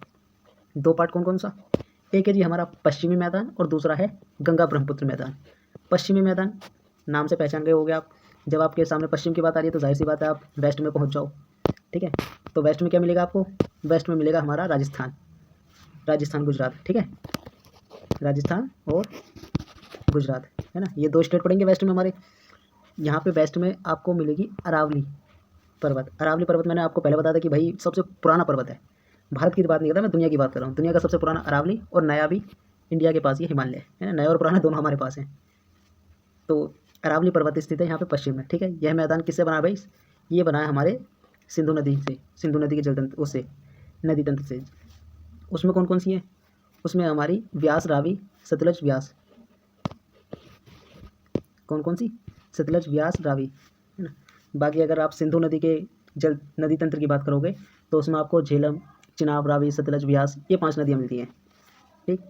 2 पार्ट कौन कौन सा, एक है जी हमारा पश्चिमी मैदान और दूसरा है गंगा ब्रह्मपुत्र मैदान। पश्चिमी मैदान नाम से पहचान गए होगे आप, जब आपके सामने पश्चिम की बात आ रही है तो जाहिर सी बात है आप वेस्ट में पहुंच जाओ, ठीक है। तो वेस्ट में क्या मिलेगा आपको, वेस्ट में मिलेगा हमारा राजस्थान, गुजरात, ठीक है, राजस्थान और गुजरात, है ना, ये 2 स्टेट पड़ेंगे वेस्ट में हमारे। यहाँ पे वेस्ट में आपको मिलेगी अरावली पर्वत। अरावली पर्वत मैंने आपको पहले बताया था कि भाई सबसे पुराना पर्वत है, भारत की बात नहीं कर रहा मैं, दुनिया की बात कर रहा हूँ। दुनिया का सबसे पुराना अरावली, और नया भी इंडिया के पास ही हिमालय है ना, नया और पुराना दोनों हमारे पास हैं। तो अरावली पर्वत स्थित है यहाँ पे पश्चिम में, ठीक है। यह मैदान किससे बना भाई, ये बना है हमारे सिंधु नदी से, सिंधु नदी के जलतंत्र, उससे नदी तंत्र से। उसमें कौन कौन सी है, उसमें हमारी व्यास, रावी, सतलज, व्यास, कौन कौन सी, सतलज, व्यास, रावी, है ना। बाकी अगर आप सिंधु नदी के जल नदी तंत्र की बात करोगे तो उसमें आपको झेलम, चिनाब, रावी, सतलज, व्यास, ये 5 नदियाँ मिलती हैं, ठीक।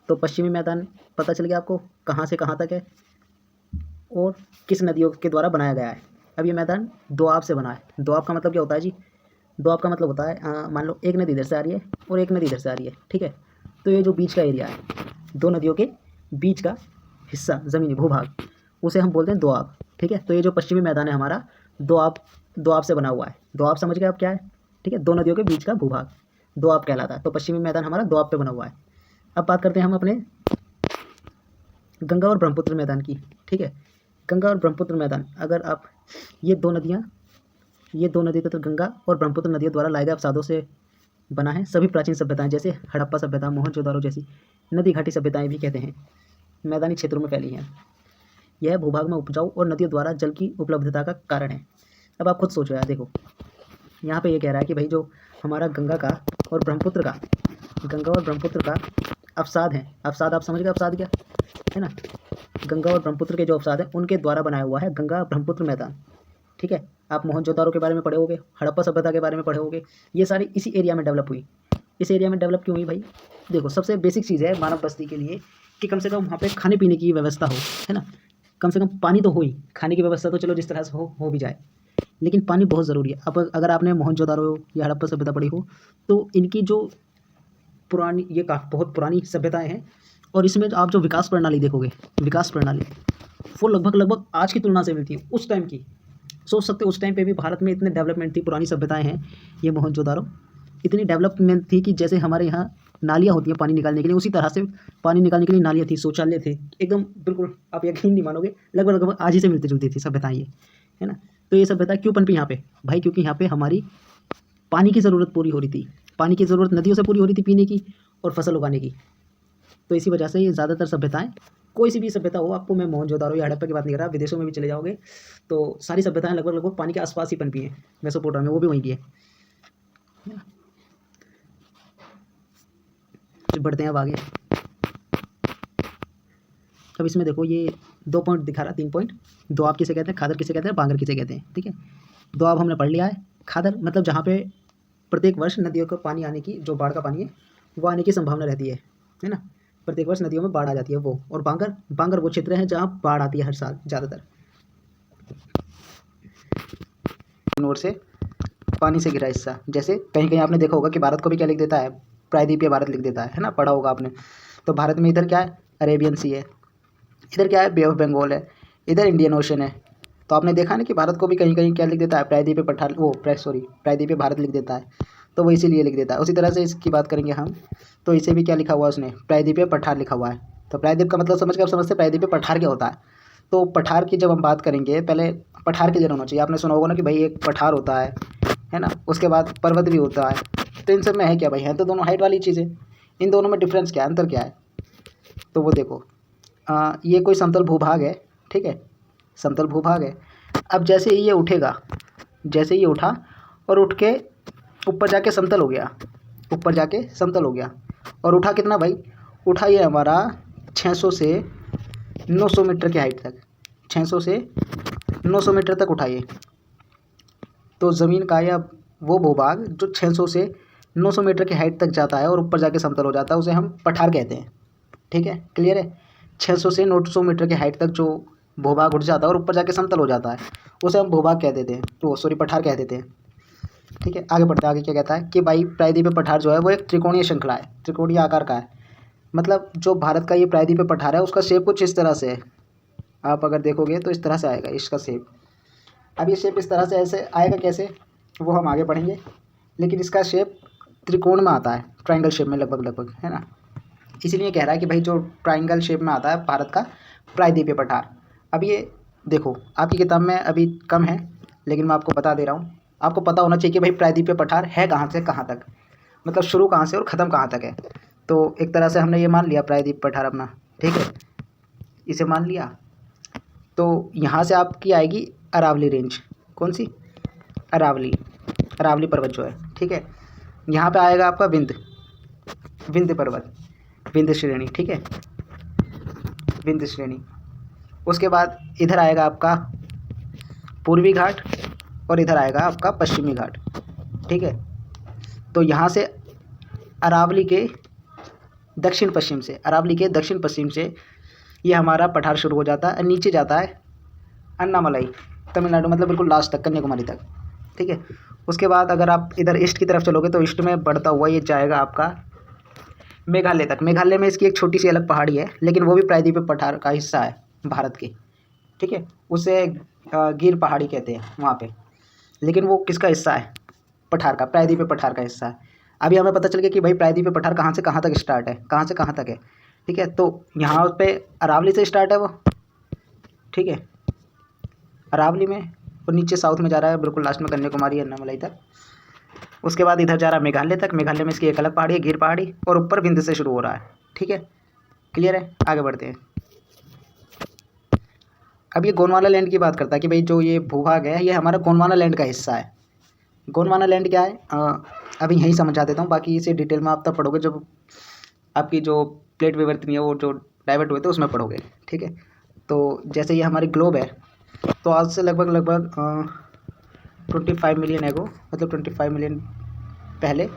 तो पश्चिमी मैदान पता चल गया आपको कहाँ से कहाँ तक है और किस नदियों के द्वारा बनाया गया है। अब ये मैदान दोआब से बना है। दोआब का मतलब क्या होता है जी, दोआब का मतलब होता है मान लो एक नदी इधर से आ रही है और एक नदी इधर से आ रही है, ठीक है। तो ये जो बीच का एरिया है, 2 नदियों के बीच का हिस्सा, ज़मीनी भूभाग, उसे हम बोलते हैं दोआब, ठीक है। तो ये जो पश्चिमी मैदान है हमारा, दोआब से बना हुआ है। दोआब समझ गए आप क्या है, ठीक है, 2 नदियों के बीच का भूभाग दोआब कहलाता है। तो पश्चिमी मैदान हमारा दोआब पे बना हुआ है। अब बात करते हैं हम अपने गंगा और ब्रह्मपुत्र मैदान की, ठीक है। गंगा और ब्रह्मपुत्र मैदान, अगर आप ये 2 नदी तथा गंगा और ब्रह्मपुत्र नदियों द्वारा लाए गए अवसादों से बना है। सभी प्राचीन सभ्यताएं जैसे हड़प्पा सभ्यता, मोहनजोदारो जैसी नदी घाटी सभ्यताएं भी कहते हैं, मैदानी क्षेत्रों में फैली हैं। यह भूभाग में उपजाऊ और नदियों द्वारा जल की उपलब्धता का कारण है। अब आप खुद सोचो यार, देखो यहाँ पे ये कह रहा है कि भाई जो हमारा गंगा और ब्रह्मपुत्र का अवसाद हैं, अवसाद आप समझ गए अवसाद क्या है ना, गंगा और ब्रह्मपुत्र के जो अवसाद हैं उनके द्वारा बनाया हुआ है गंगा ब्रह्मपुत्र मैदान। ठीक है, आप मोहनजोदारो के बारे में पढ़े होगे, हड़प्पा सभ्यता के बारे में पढ़े होगे, ये सारी इसी एरिया में डेवलप हुई। इस एरिया में डेवलप क्यों हुई भाई? देखो सबसे बेसिक चीज़ है मानव बस्ती के लिए कि कम से कम वहाँ पे खाने पीने की व्यवस्था हो, है ना, कम से कम पानी तो हो ही, खाने की व्यवस्था तो चलो जिस तरह से हो भी जाए, लेकिन पानी बहुत ज़रूरी है। अब अगर आपने मोहनजोदारो या हड़प्पा सभ्यता पढ़ी हो तो इनकी जो पुरानी ये बहुत पुरानी सभ्यताएं हैं, और इसमें आप जो विकास प्रणाली देखोगे, विकास प्रणाली वो लगभग आज की तुलना से मिलती है उस टाइम की। सोच सकते हो उस टाइम पे भी भारत में इतने डेवलपमेंट थी, पुरानी सभ्यताएं हैं ये मोहनजोदारो, इतनी डेवलपमेंट थी कि जैसे हमारे यहाँ नालियाँ होती हैं पानी निकालने के लिए, उसी तरह से पानी निकालने के लिए नालियाँ थी, शौचालय थे, एकदम बिल्कुल आप यकीन नहीं मानोगे, लगभग आज ही से मिलती जुलती थी सभ्यताएं ये, है ना। तो ये सभ्यता क्यों पनपी यहाँ पे भाई? क्योंकि यहाँ पे हमारी पानी की ज़रूरत पूरी हो रही थी, पानी की ज़रूरत नदियों से पूरी हो रही थी पीने की और फसल उगाने की। तो इसी वजह से ये ज़्यादातर सभ्यताएं, कोई सी भी सभ्यता हो, आपको मैं मोहनजोदारो या हड़प्पा की बात नहीं कर रहा, विदेशों में भी चले जाओगे तो सारी सभ्यताएं लगभग पानी के आसपास ही पनपी हैं। मेसोपोटामिया वो भी वहीं की है। बढ़ते हैं अब आगे। अब इसमें देखो ये 2 पॉइंट दिखा रहा, 3 पॉइंट। दोआब किसे कहते हैं, खादर किसे कहते हैं, बांगर किसे कहते हैं। ठीक है, दोआब हमने पढ़ लिया है। खादर मतलब जहाँ पे प्रत्येक वर्ष नदियों को पानी आने की, जो बाढ़ का पानी है वो आने की संभावना रहती है ना, प्रत्येक वर्ष नदियों में बाढ़ आ जाती है वो। और बांगर वो क्षेत्र है जहाँ बाढ़ आती है हर साल ज़्यादातर, ओर से पानी से घिरा हिस्सा। जैसे कहीं कहीं आपने देखा होगा कि भारत को भी क्या लिख देता है, प्रायद्वीपीय भारत लिख देता है ना, पढ़ा होगा आपने। तो भारत में इधर क्या है, अरेबियन सी है, इधर क्या है, बे ऑफ बंगाल है, इधर इंडियन ओशन है। तो आपने देखा ना कि भारत को भी कहीं कहीं क्या लिख देता है, प्रायद्वीपीय प्रायद्वीपीय भारत लिख देता है, तो वो इसीलिए लिख देता है। उसी तरह से इसकी बात करेंगे हम, तो इसे भी क्या लिखा हुआ है उसने, प्रायद्वीपीय पठार लिखा हुआ है। तो प्रायद्वीप का मतलब समझ के आप समझते हैं प्रायद्वीपीय पठार क्या होता है। तो पठार की जब हम बात करेंगे, पहले पठार के जन्म होना चाहिए। आपने सुना होगा ना कि भाई एक पठार होता है ना, उसके बाद पर्वत भी होता है। तो इन सब में है क्या भाई, है तो दोनों हाइट वाली चीज़ें। इन दोनों में डिफरेंस क्या है, अंतर क्या है? तो वो देखो, ये कोई समतल भूभाग है, ठीक है, समतल भूभाग है। अब जैसे ही ये उठेगा, जैसे ही ये उठा और उठ के ऊपर जाके समतल हो गया, ऊपर जाके समतल हो गया। और उठा कितना भाई, उठा ये हमारा 600 से 900 मीटर की हाइट तक, 600 से 900 मीटर तक उठाइए। तो ज़मीन का या वो भूभाग जो 600 से 900 मीटर की हाइट तक जाता है और ऊपर जाके समतल हो जाता है, उसे हम पठार कहते हैं। ठीक है, क्लियर है। 600 से 900 मीटर की हाइट तक जो भूभाग उठ जाता है और ऊपर जाके समतल हो जाता है, उसे हम भूभाग कह देते हैं, तो सॉरी पठार कह देते हैं। ठीक है, आगे बढ़ते हैं। आगे क्या कहता है कि भाई प्रायद्वीपीय पठार जो है वो एक त्रिकोणीय श्रृंखला है, त्रिकोणीय आकार का है। मतलब जो भारत का ये प्रायद्वीपीय पठार है उसका शेप कुछ इस तरह से है। आप अगर देखोगे तो इस तरह से आएगा इसका शेप। अब ये शेप इस तरह से ऐसे आएगा कैसे, वो हम आगे पढ़ेंगे, लेकिन इसका शेप त्रिकोण में आता है, ट्रायंगल शेप में लगभग, है ना। इसीलिए कह रहा है कि भाई जो ट्रायंगल शेप में आता है भारत का प्रायद्वीपीय पठार। अब ये देखो आपकी किताब में अभी कम है, लेकिन मैं आपको बता दे रहा हूँ। आपको पता होना चाहिए कि भाई प्रायद्वीपीय पठार है कहाँ से कहाँ तक, मतलब शुरू कहाँ से और ख़त्म कहाँ तक है। तो एक तरह से हमने ये मान लिया प्रायद्वीपीय पठार अपना, ठीक है, इसे मान लिया। तो यहाँ से आपकी आएगी अरावली रेंज, कौन सी, अरावली पर्वत जो है, ठीक है। यहाँ पे आएगा आपका विंध्य पर्वत, विंध्य श्रेणी, ठीक है, विंध्य श्रेणी। उसके बाद इधर आएगा आपका पूर्वी घाट और इधर आएगा आपका पश्चिमी घाट, ठीक है। तो यहाँ से अरावली के दक्षिण पश्चिम से ये हमारा पठार शुरू हो जाता है, नीचे जाता है अन्नामलाई तमिलनाडु, मतलब बिल्कुल लास्ट तक, कन्याकुमारी तक, ठीक है। उसके बाद अगर आप इधर ईस्ट की तरफ चलोगे तो ईस्ट में बढ़ता हुआ ये जाएगा आपका मेघालय तक। मेघालय में इसकी एक छोटी सी अलग पहाड़ी है, लेकिन वो भी प्रायद्वीपीय पठार का हिस्सा है भारत के, ठीक है। उसे गिर पहाड़ी कहते हैं वहाँ पे, लेकिन वो किसका हिस्सा है, पठार का, प्रायद्वीपीय पठार का हिस्सा है। अभी हमें पता चल गया कि भाई प्रायद्वीपीय पठार कहाँ से कहाँ तक स्टार्ट है, कहाँ से कहाँ तक है, ठीक है। तो यहाँ पे अरावली से स्टार्ट है वो, ठीक है, अरावली में, और नीचे साउथ में जा रहा है बिल्कुल लास्ट में कन्याकुमारी अन्नामलाई तक। उसके बाद इधर जा रहा है मेघालय तक, मेघालय में इसकी एक अलग पहाड़ी है गिर पहाड़ी, और ऊपर विंध्य से शुरू हो रहा है, ठीक है, क्लियर है। आगे बढ़ते हैं। अब ये गोंडवाना लैंड की बात करता है कि भाई जो ये भूभाग है ये हमारा गोंडवाना लैंड का हिस्सा है। गोंडवाना लैंड क्या है, अभी यहीं समझा देता हूँ, बाकी इसे डिटेल में आप तब पढ़ोगे जब आपकी जो प्लेट विवर्तनीय वो जो डाइवर्ट हुए थे उसमें पढ़ोगे, ठीक है। तो जैसे ये हमारी ग्लोब है, तो आज से लगभग 25 मिलियन एगो, मतलब 25 मिलियन पहले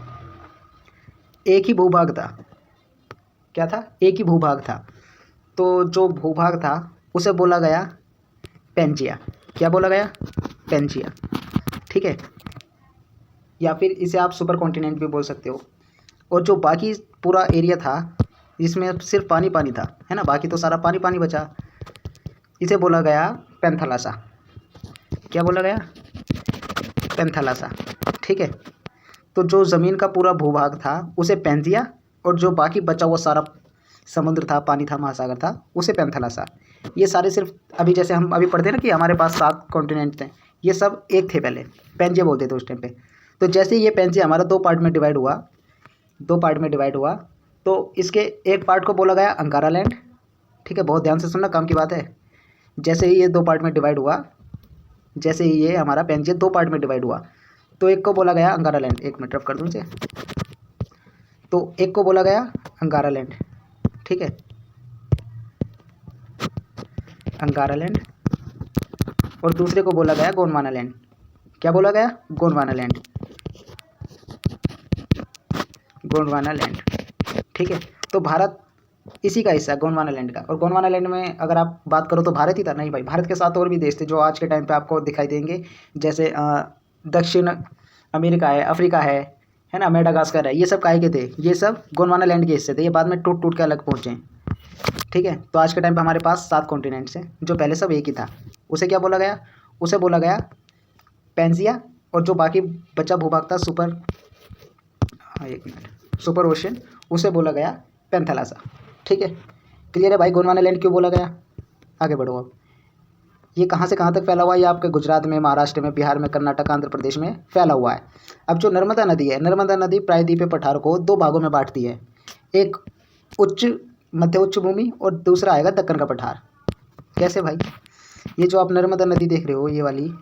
एक ही भूभाग था। क्या था? एक ही भूभाग था। तो जो भूभाग था उसे बोला गया पेंजिया। क्या बोला गया? पेंजिया, ठीक है। या फिर इसे आप सुपर कॉन्टिनेंट भी बोल सकते हो। और जो बाकी पूरा एरिया था जिसमें सिर्फ पानी पानी था, है ना, बाकी तो सारा पानी पानी बचा, इसे बोला गया पेंथालासा। क्या बोला गया? पेंथालासा, ठीक है। तो जो ज़मीन का पूरा भूभाग था उसे पेंजिया, और जो बाकी बचा हुआ सारा समुद्र था, पानी था, महासागर था, उसे पेंथालासा। ये सारे सिर्फ अभी जैसे हम अभी पढ़ते हैं ना कि हमारे पास 7 कॉन्टिनेंट थे, ये सब एक थे पहले, पेंजिया बोलते थे उस टाइम पे। तो जैसे ये पेंजिया हमारा 2 पार्ट में डिवाइड हुआ, 2 पार्ट में डिवाइड हुआ, तो इसके एक पार्ट को बोला गया अंगारा लैंड, ठीक है। बहुत ध्यान से सुनना, काम की बात है। जैसे ही ये 2 पार्ट में डिवाइड हुआ, जैसे ही ये हमारा पेंजिया 2 पार्ट में डिवाइड हुआ, तो एक को बोला गया अंगारा लैंड। एक मिनट रफ कर दूँ इसे। तो एक को बोला गया अंगारा लैंड, ठीक है, अंगारा लैंड। और दूसरे को बोला गया गोंडवाना लैंड। क्या बोला गया? गोंडवाना लैंड, गोंडवाना लैंड, ठीक है। तो भारत इसी का हिस्सा, गोंडवाना लैंड का। और गोंडवाना लैंड में अगर आप बात करो तो भारत ही था? नहीं भाई, भारत के साथ और भी देश थे जो आज के टाइम पे आपको दिखाई देंगे, जैसे दक्षिण अमेरिका है, अफ्रीका है ना, मेडागास्कर है। ये सब काहे के थे? ये सब गोंडवाना लैंड के हिस्से थे। ये बाद में टूट टूट के अलग पहुँचे, ठीक है। तो आज के टाइम पे हमारे पास 7 कॉन्टिनेंट्स हैं, जो पहले सब एक ही था। उसे क्या बोला गया? उसे बोला गया पेंजिया। और जो बाकी बचा भूभाग था एक मिनट, सुपर ओशन, उसे बोला गया पेंथालासा, ठीक है। क्लियर है भाई? गोंडवाना लैंड क्यों बोला गया? आगे बढ़ो अब। ये कहाँ से कहाँ तक फैला हुआ है? ये आपके गुजरात में, महाराष्ट्र में, बिहार में, कर्नाटक, आंध्र प्रदेश में फैला हुआ है। अब जो नर्मदा नदी है, नर्मदा नदी प्रायद्वीपीय पठार को 2 भागों में बांटती है। एक उच्च मध्य उच्च भूमि, और दूसरा आएगा दक्कन का पठार। कैसे भाई? ये जो आप नर्मदा नदी देख रहे हो, ये वाली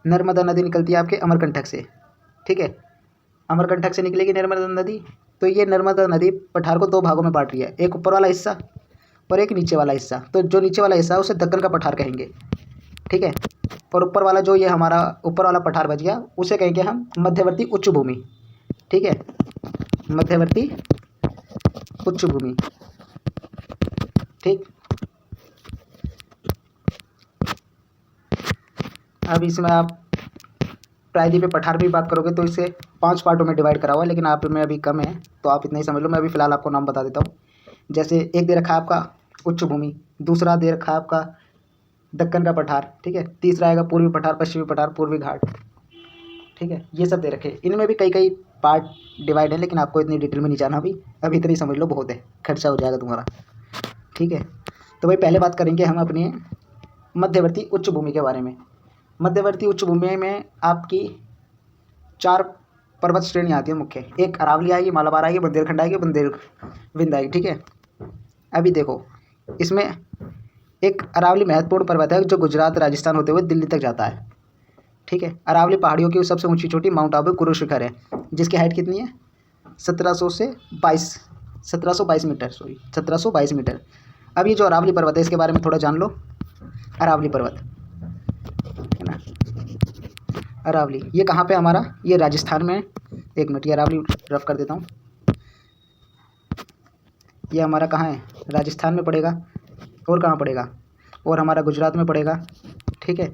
नर्मदा नदी निकलती है आपके अमरकंटक से, ठीक है। अमरकंटक से निकलेगी नर्मदा नदी। तो ये नर्मदा नदी पठार को 2 भागों में बांट रही है, एक ऊपर वाला हिस्सा और एक नीचे वाला हिस्सा। तो जो नीचे वाला हिस्सा है उसे दक्कन का पठार कहेंगे, ठीक है। और ऊपर वाला जो ये हमारा ऊपर वाला पठार बच गया, उसे कहेंगे हम मध्यवर्ती उच्च भूमि, ठीक है, मध्यवर्ती उच्च भूमि, ठीक। अब इसमें आप प्रायद्वीपीय पठार भी बात करोगे तो इसे 5 पार्टों में डिवाइड करा हुआ है, लेकिन आप में अभी कम है तो आप इतना ही समझ लो। मैं अभी फ़िलहाल आपको नाम बता देता हूँ। जैसे एक दे रखा है आपका उच्च भूमि, दूसरा दे रखा है आपका दक्कन का पठार, ठीक है, तीसरा आएगा पूर्वी पठार, पश्चिमी पठार, पूर्वी घाट, ठीक है। ये सब दे रखे। इनमें भी कई कई पार्ट डिवाइड है, लेकिन आपको इतनी डिटेल में नहीं जाना अभी इतना ही समझ लो, बहुत है, खर्चा हो जाएगा तुम्हारा, ठीक है। तो भाई पहले बात करेंगे हम अपनी मध्यवर्ती उच्च भूमि के बारे में। मध्यवर्ती उच्च भूमि में आपकी 4 पर्वत श्रेणी आती है मुख्य। एक अरावली आएगी, मालाबार आएगी, बुंदेलखंड आएगी, विंध्य आएगी, ठीक है। अभी देखो, इसमें एक अरावली महत्वपूर्ण पर्वत है जो गुजरात राजस्थान होते हुए दिल्ली तक जाता है, ठीक है। अरावली पहाड़ियों की सबसे ऊंची चोटी माउंट आबू गुरु शिखर है, जिसकी हाइट कितनी है? 1722 मीटर, 1722 मीटर। अब ये जो अरावली पर्वत है इसके बारे में थोड़ा जान लो। अरावली पर्वत है ना, अरावली ये कहाँ पे हमारा? ये राजस्थान में। एक मिनट, ये अरावली रफ कर देता हूँ। ये हमारा कहाँ है? राजस्थान में पड़ेगा। और कहाँ पड़ेगा? और हमारा गुजरात में पड़ेगा, ठीक है।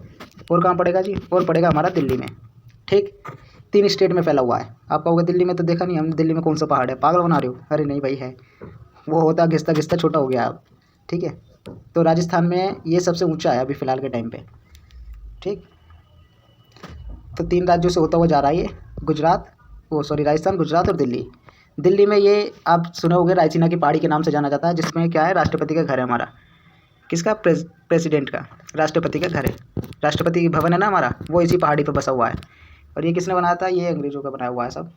और कहाँ पड़ेगा जी? और पड़ेगा हमारा दिल्ली में, ठीक। 3 स्टेट में फैला हुआ है। आप कहोगे दिल्ली में तो देखा नहीं हम, दिल्ली में कौन सा पहाड़ है, पागल बना रहे हो? अरे नहीं भाई, है। वो होता घिसता घिसता छोटा हो गया अब, ठीक है। तो राजस्थान में ये सबसे ऊंचा है अभी फ़िलहाल के टाइम पे, ठीक। तो 3 राज्यों से होता हुआ जा रहा है ये, राजस्थान, गुजरात और दिल्ली। दिल्ली में ये आप सुने होंगे रायसीना की पहाड़ी के नाम से जाना जाता है, जिसमें क्या है? राष्ट्रपति का घर है हमारा। किसका? प्रेसिडेंट का, राष्ट्रपति का घर है। राष्ट्रपति भवन है ना हमारा, वो इसी पहाड़ी पर बसा हुआ है। और ये किसने बनाया था? ये अंग्रेज़ों का बनाया हुआ है सब,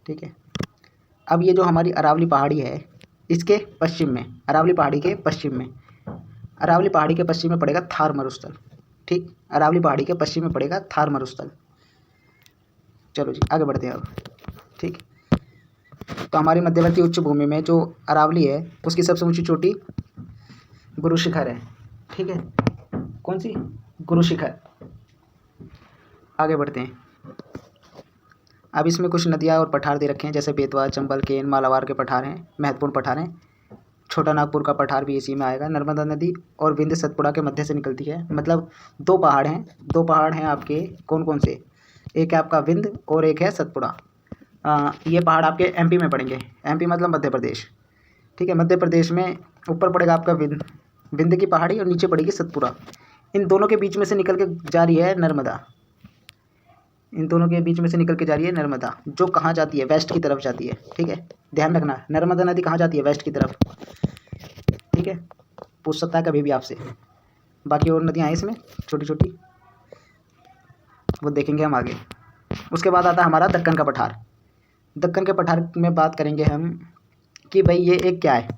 ठीक है। अब ये जो हमारी अरावली पहाड़ी है, इसके पश्चिम में, अरावली पहाड़ी के पश्चिम में, अरावली पहाड़ी के पश्चिम में पड़ेगा थार मरुस्थल, ठीक। अरावली पहाड़ी के पश्चिम में पड़ेगा थार मरुस्थल। चलो जी आगे बढ़ते हैं अब, ठीक। तो हमारी मध्यवर्ती उच्च भूमि में जो अरावली है उसकी सबसे ऊंची चोटी गुरु शिखर है। ठीक है, कौन सी? गुरु शिखर। आगे बढ़ते हैं। अब इसमें कुछ नदियाँ और पठार दे रखे हैं, जैसे बेतवा, चंबल, केन, मालाबार के पठार हैं, महत्वपूर्ण पठार हैं। छोटा नागपुर का पठार भी इसी में आएगा। नर्मदा नदी और विंध्य सतपुड़ा के मध्य से निकलती है। मतलब दो पहाड़ हैं आपके। कौन कौन से? एक है आपका विंध्य और एक है सतपुड़ा। ये पहाड़ आपके एमपी में पड़ेंगे। एमपी मतलब मध्य प्रदेश। ठीक है, मध्य प्रदेश में ऊपर पड़ेगा आपका विंध्य की पहाड़ी और नीचे पड़ेगी सतपुड़ा। इन दोनों के बीच में से निकल के जा रही है नर्मदा। नर्मदा, जो कहाँ जाती है? वेस्ट की तरफ जाती है। ठीक है, ध्यान रखना, नर्मदा नदी कहाँ जाती है? वेस्ट की तरफ। ठीक है, पूछ सकता है कभी भी आपसे। बाकी और नदियाँ हैं इसमें छोटी छोटी, वो देखेंगे हम आगे। उसके बाद आता है हमारा दक्कन का पठार। दक्कन के पठार में बात करेंगे हम कि भाई ये एक क्या है।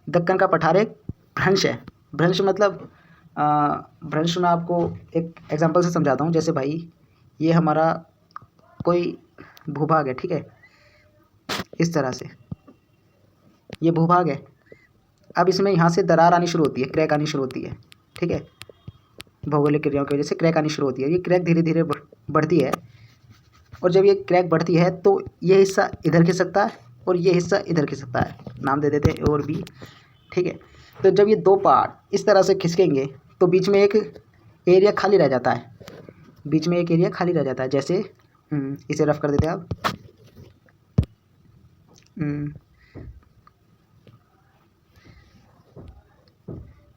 दक्कन का पठार एक भ्रंश है। भ्रंश मतलब भ्रंश में आपको एक एग्जांपल से समझाता हूँ। जैसे भाई ये हमारा कोई भूभाग है। ठीक है, इस तरह से ये भूभाग है। अब इसमें यहाँ से दरार आनी शुरू होती है, क्रैक आनी शुरू होती है। ठीक है, भौगोलिक क्रियाओं की वजह से क्रैक आनी शुरू होती है। ये क्रैक धीरे धीरे बढ़ती है, और जब ये क्रैक बढ़ती है तो ये हिस्सा इधर खिसक सकता है और ये हिस्सा इधर खिसक सकता है। नाम दे देते हैं और भी। ठीक है, तो जब ये दो पहाड़ इस तरह से खिसकेंगे तो बीच में एक एरिया खाली रह जाता है। जैसे इसे रफ कर देते हैं आप।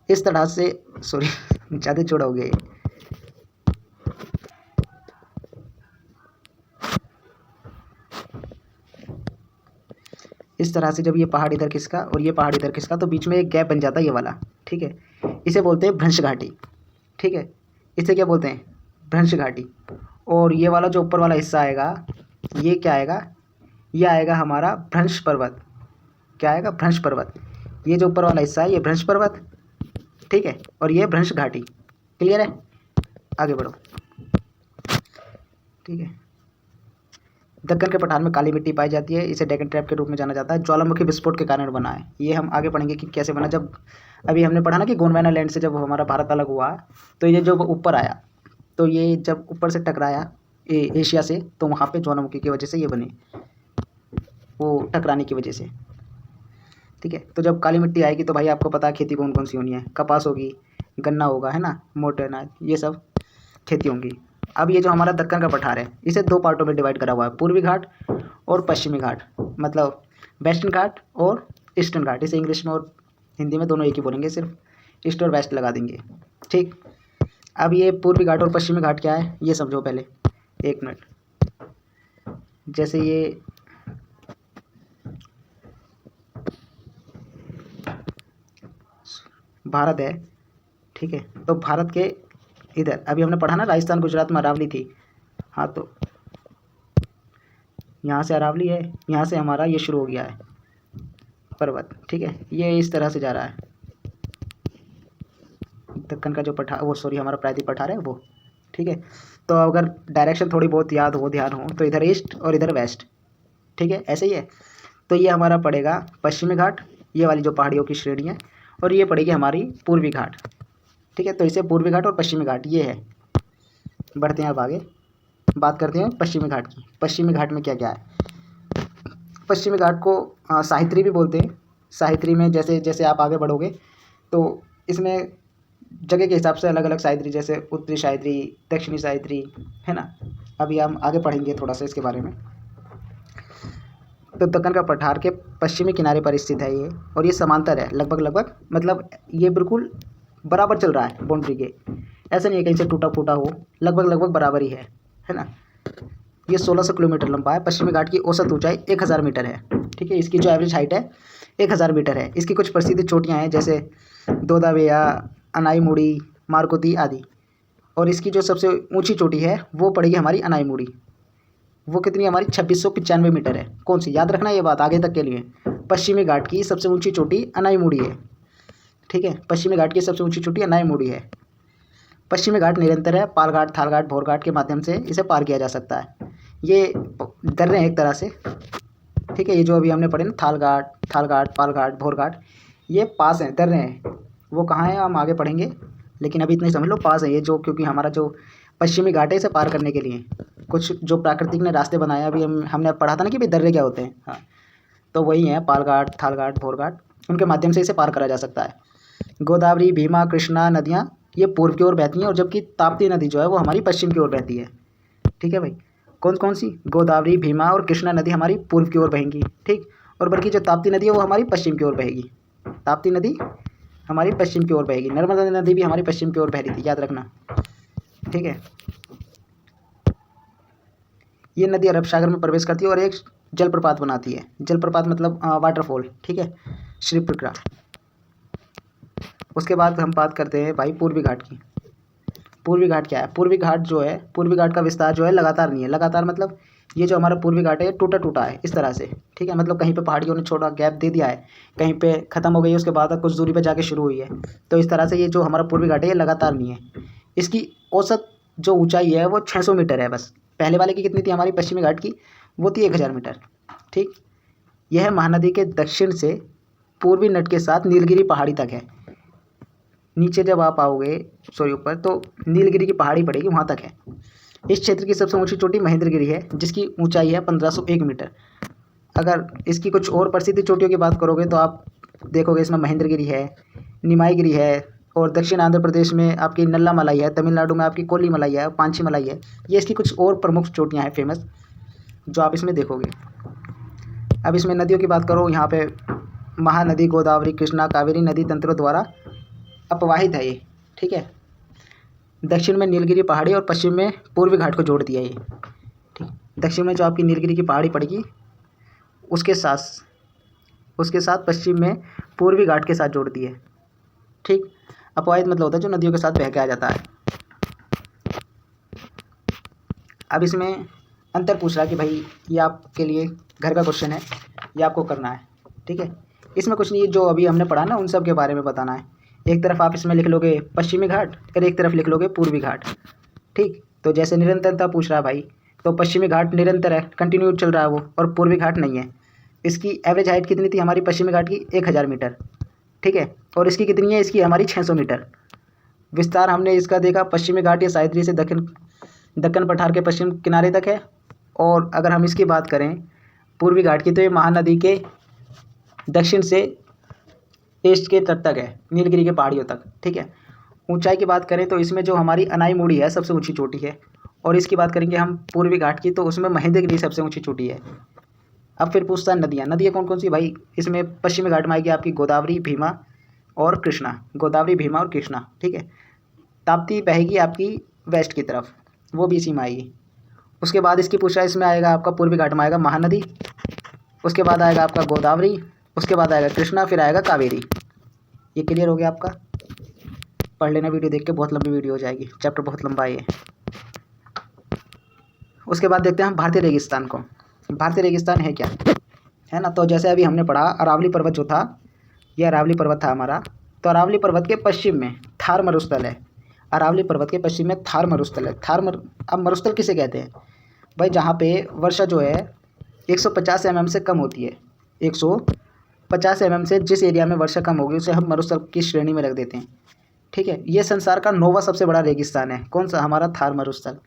इस तरह से, सॉरी ज़्यादा चौड़ा हो गया ये। इस तरह से जब ये पहाड़ इधर खिसका और ये पहाड़ इधर खिसका तो बीच में एक गैप बन जाता है, ये वाला। ठीक है, इसे बोलते हैं भ्रंश घाटी। ठीक है, इसे क्या बोलते हैं? भ्रंश घाटी। और ये वाला जो ऊपर वाला हिस्सा आएगा, ये क्या आएगा? ये आएगा हमारा भ्रंश पर्वत। क्या आएगा? भ्रंश पर्वत। ये जो ऊपर वाला हिस्सा है ये भ्रंश पर्वत। ठीक है, और ये भ्रंश घाटी। क्लियर है? आगे बढ़ो। ठीक है, दक्कन के पठार में काली मिट्टी पाई जाती है। इसे डेक्कन ट्रैप के रूप में जाना जाता है। ज्वालामुखी विस्फोट के कारण बना है। ये हम आगे पढ़ेंगे कि कैसे बना। जब अभी हमने पढ़ा ना कि गोंडवाना लैंड से जब हमारा भारत अलग हुआ तो ये जब ऊपर आया, तो ये जब ऊपर से टकराया एशिया से, तो वहाँ पे ज्वालामुखी की वजह से ये बने, वो टकराने की वजह से। ठीक है, तो जब काली मिट्टी आएगी तो भाई आपको पता है खेती कौन कौन सी होनी है। कपास होगी, गन्ना होगा, है ना, मोटे अनाज, ये सब खेती होंगी। अब ये जो हमारा दक्कन का पठार है इसे दो पार्टों में डिवाइड करा हुआ है, पूर्वी घाट और पश्चिमी घाट। मतलब वेस्टर्न घाट और ईस्टर्न घाट। इसे इंग्लिश में और हिंदी में दोनों एक ही बोलेंगे, सिर्फ ईस्ट और वेस्ट लगा देंगे। ठीक, अब ये पूर्वी घाट और पश्चिमी घाट क्या है ये समझो पहले, एक मिनट। जैसे ये भारत है। ठीक है, तो भारत के इधर अभी हमने पढ़ा ना, राजस्थान गुजरात में अरावली थी। हाँ, तो यहाँ से अरावली है, यहाँ से हमारा ये शुरू हो गया है पर्वत। ठीक है, ये इस तरह से जा रहा है। दक्कन का जो पठार, वो सॉरी हमारा प्रायद्वीप पठार है वो। ठीक है, तो अगर डायरेक्शन थोड़ी बहुत याद हो, ध्यान हो, तो इधर ईस्ट और इधर वेस्ट। ठीक है, ऐसे ही है। तो ये हमारा पड़ेगा पश्चिमी घाट, ये वाली जो पहाड़ियों की श्रेणी है, और ये पड़ेगी हमारी पूर्वी घाट। ठीक है, तो इसे पूर्वी घाट और पश्चिमी घाट ये है। बढ़ते हैं अब आगे, बात करते हैं पश्चिमी घाट की। पश्चिमी घाट में क्या क्या है? पश्चिमी घाट को साहित्री भी बोलते हैं। साहित्री में जैसे जैसे आप आगे बढ़ोगे तो इसमें जगह के हिसाब से अलग अलग साहित्री, जैसे उत्तरी साहित्री, दक्षिणी साहित्री, है ना। अभी हम आगे पढ़ेंगे थोड़ा सा इसके बारे में। तो दक्कन का पठार के पश्चिमी किनारे पर स्थित है ये, और ये समांतर है लगभग, मतलब ये बिल्कुल बराबर चल रहा है बाउंड्री के। ऐसा नहीं है कहीं से टूटा फूटा हो, लगभग बराबर ही है ना। ये 1600 किलोमीटर लंबा है। पश्चिमी घाट की औसत ऊंचाई 1000 मीटर है। ठीक है, इसकी जो एवरेज हाइट है 1000 मीटर है। इसकी कुछ प्रसिद्ध चोटियाँ हैं, जैसे दोदावेया, अनाईमुड़ी, मारकोती आदि। और इसकी जो सबसे ऊंची चोटी है वो पड़ेगी हमारी अनाईमुड़ी। वो कितनी हमारी 2695 मीटर है। कौन सी? याद रखना ये बात आगे तक के लिए। पश्चिमी घाट की सबसे ऊंची चोटी अनाईमुड़ी है। ठीक है, पश्चिमी घाट की सबसे ऊंची चोटी अनाईमुड़ी है। पश्चिमी घाट निरंतर है। पाल घाट, थाल घाट, भोर घाट के माध्यम से इसे पार किया जा सकता है। ये दर्रे हैं एक तरह से, ठीक है। ये जो अभी हमने पढ़े ना, थाल घाट, पाल घाट, भोर घाट, ये पास हैं, दर्रे हैं। वो कहाँ हैं हम आगे पढ़ेंगे, लेकिन अभी इतना ही समझ लो, पास है ये जो, क्योंकि हमारा जो पश्चिमी घाट है इसे पार करने के लिए कुछ जो प्राकृतिक ने रास्ते बनाए, अभी हमने पढ़ा था ना कि भाई दर्रे क्या होते हैं। हाँ, तो वही है पाल घाट, थाल घाट, भोर घाट, उनके माध्यम से इसे पार करा जा सकता है। गोदावरी, भीमा, कृष्णा नदियाँ ये पूर्व की ओर बहती हैं, और जबकि ताप्ती नदी जो है वो हमारी पश्चिम की ओर बहती है। ठीक है भाई। कौन कौन सी? गोदावरी, भीमा और कृष्णा नदी हमारी पूर्व की ओर बहेंगी। ठीक। और बल्कि जो ताप्ती नदी है वो हमारी पश्चिम की ओर बहेगी। ताप्ती नदी हमारी पश्चिम की ओर बहेगी। नर्मदा नदी भी हमारी पश्चिम की ओर बह रही थी, याद रखना। ठीक है। ये नदी अरब सागर में प्रवेश करती है और एक जलप्रपात बनाती है। जलप्रपात मतलब वाटरफॉल। ठीक है, श्रीप्रक्रा। उसके बाद हम बात करते हैं भाई पूर्वी घाट की। पूर्वी घाट क्या है? पूर्वी घाट जो है, पूर्वी घाट का विस्तार जो है लगातार नहीं है। लगातार मतलब ये जो हमारा पूर्वी घाट है टूटा टूटा है इस तरह से। ठीक है, मतलब कहीं पे पहाड़ियों ने छोटा गैप दे दिया है, कहीं पे ख़त्म हो गई है, उसके बाद कुछ दूरी पे जाके शुरू हुई है। तो इस तरह से ये जो हमारा पूर्वी घाट है ये लगातार नहीं है। इसकी औसत जो ऊंचाई है वो 600 मीटर है बस। पहले वाले की कितनी थी हमारी पश्चिमी घाट की? वो थी 1000 मीटर। ठीक। यह महानदी के दक्षिण से पूर्वी नट के साथ नीलगिरी पहाड़ी तक है। नीचे जब आप आओगे, सॉरी ऊपर, तो नीलगिरी की पहाड़ी पड़ेगी, वहाँ तक है। इस क्षेत्र की सबसे ऊंची चोटी महेंद्रगिरी है, जिसकी ऊंचाई है 1501 मीटर। अगर इसकी कुछ और प्रसिद्ध चोटियों की बात करोगे तो आप देखोगे इसमें महेंद्रगिरी है, निमाईगिरी है, और दक्षिण आंध्र प्रदेश में आपकी नल्ला मलाई है, तमिलनाडु में आपकी कोली मलाई है, पांची मलाई है। ये इसकी कुछ और प्रमुख चोटियाँ हैं फेमस, जो आप इसमें देखोगे। अब इसमें नदियों की बात करो, यहाँ पे महानदी गोदावरी, कृष्णा, कावेरी नदी तंत्रों द्वारा अपवाहित है ये। ठीक है। दक्षिण में नीलगिरी पहाड़ी और पश्चिम में पूर्वी घाट को जोड़ दिया ये। ठीक। दक्षिण में जो आपकी नीलगिरी की पहाड़ी पड़ेगी, उसके साथ पश्चिम में पूर्वी घाट के साथ जोड़ दिए। ठीक। अपवाहित मतलब होता है जो नदियों के साथ बह के आ जाता है। अब इसमें अंतर पूछ रहा है कि भाई ये आपके लिए घर का क्वेश्चन है, ये आपको करना है। ठीक है। इसमें कुछ नहीं, जो अभी हमने पढ़ा ना उन सब के बारे में बताना है। एक तरफ आप इसमें लिख लोगे पश्चिमी घाट, और एक तरफ लिख लोगे पूर्वी घाट। ठीक। तो जैसे निरंतरता पूछ रहा है भाई, तो पश्चिमी घाट निरंतर है, कंटिन्यू चल रहा है वो, और पूर्वी घाट नहीं है। इसकी एवरेज हाइट कितनी थी हमारी पश्चिमी घाट की? 1000 मीटर। ठीक है। और इसकी कितनी है? इसकी हमारी 600 मीटर। विस्तार हमने इसका देखा, पश्चिमी घाट या सह्याद्री से दक्कन पठार के पश्चिम किनारे तक है। और अगर हम इसकी बात करें पूर्वी घाट की, तो ये महानदी के दक्षिण से ईस्ट के तट तक है, नीलगिरी के पहाड़ियों तक। ठीक है। ऊंचाई की बात करें तो इसमें जो हमारी अनाईमुड़ी है सबसे ऊंची चोटी है, और इसकी बात करेंगे हम पूर्वी घाट की, तो उसमें महेंद्रगिरी सबसे ऊंची चोटी है। अब फिर पूछता है नदियाँ कौन कौन सी भाई? इसमें पश्चिमी घाट में आएगी आपकी गोदावरी, भीमा और कृष्णा। गोदावरी, भीमा और कृष्णा। ठीक है। ताप्ती बहेगी आपकी वेस्ट की तरफ, वो भी इसी में आएगी। उसके बाद इसकी पूछा, इसमें आएगा आपका पूर्वी घाट में आएगा महानदी, उसके बाद आएगा आपका गोदावरी, उसके बाद आएगा कृष्णा, फिर आएगा कावेरी। ये क्लियर हो गया आपका? पढ़ लेना वीडियो देख के, बहुत लंबी वीडियो हो जाएगी, चैप्टर बहुत लंबा है ये। उसके बाद देखते हैं हम भारतीय रेगिस्तान को। भारतीय रेगिस्तान है क्या, है ना? तो जैसे अभी हमने पढ़ा अरावली पर्वत जो था, यह अरावली पर्वत था हमारा। तो अरावली पर्वत के पश्चिम में थार मरुस्थल है। अरावली पर्वत के पश्चिम में थार मरुस्थल है। अब मरुस्थल किसे कहते हैं भाई? जहाँ पे वर्षा जो है 150 mm से कम होती है। 150 mm से जिस एरिया में वर्षा कम होगी उसे हम मरुस्थल की श्रेणी में रख देते हैं। ठीक है। ये संसार का 9वां सबसे बड़ा रेगिस्तान है। कौन सा? हमारा थार मरुस्थल।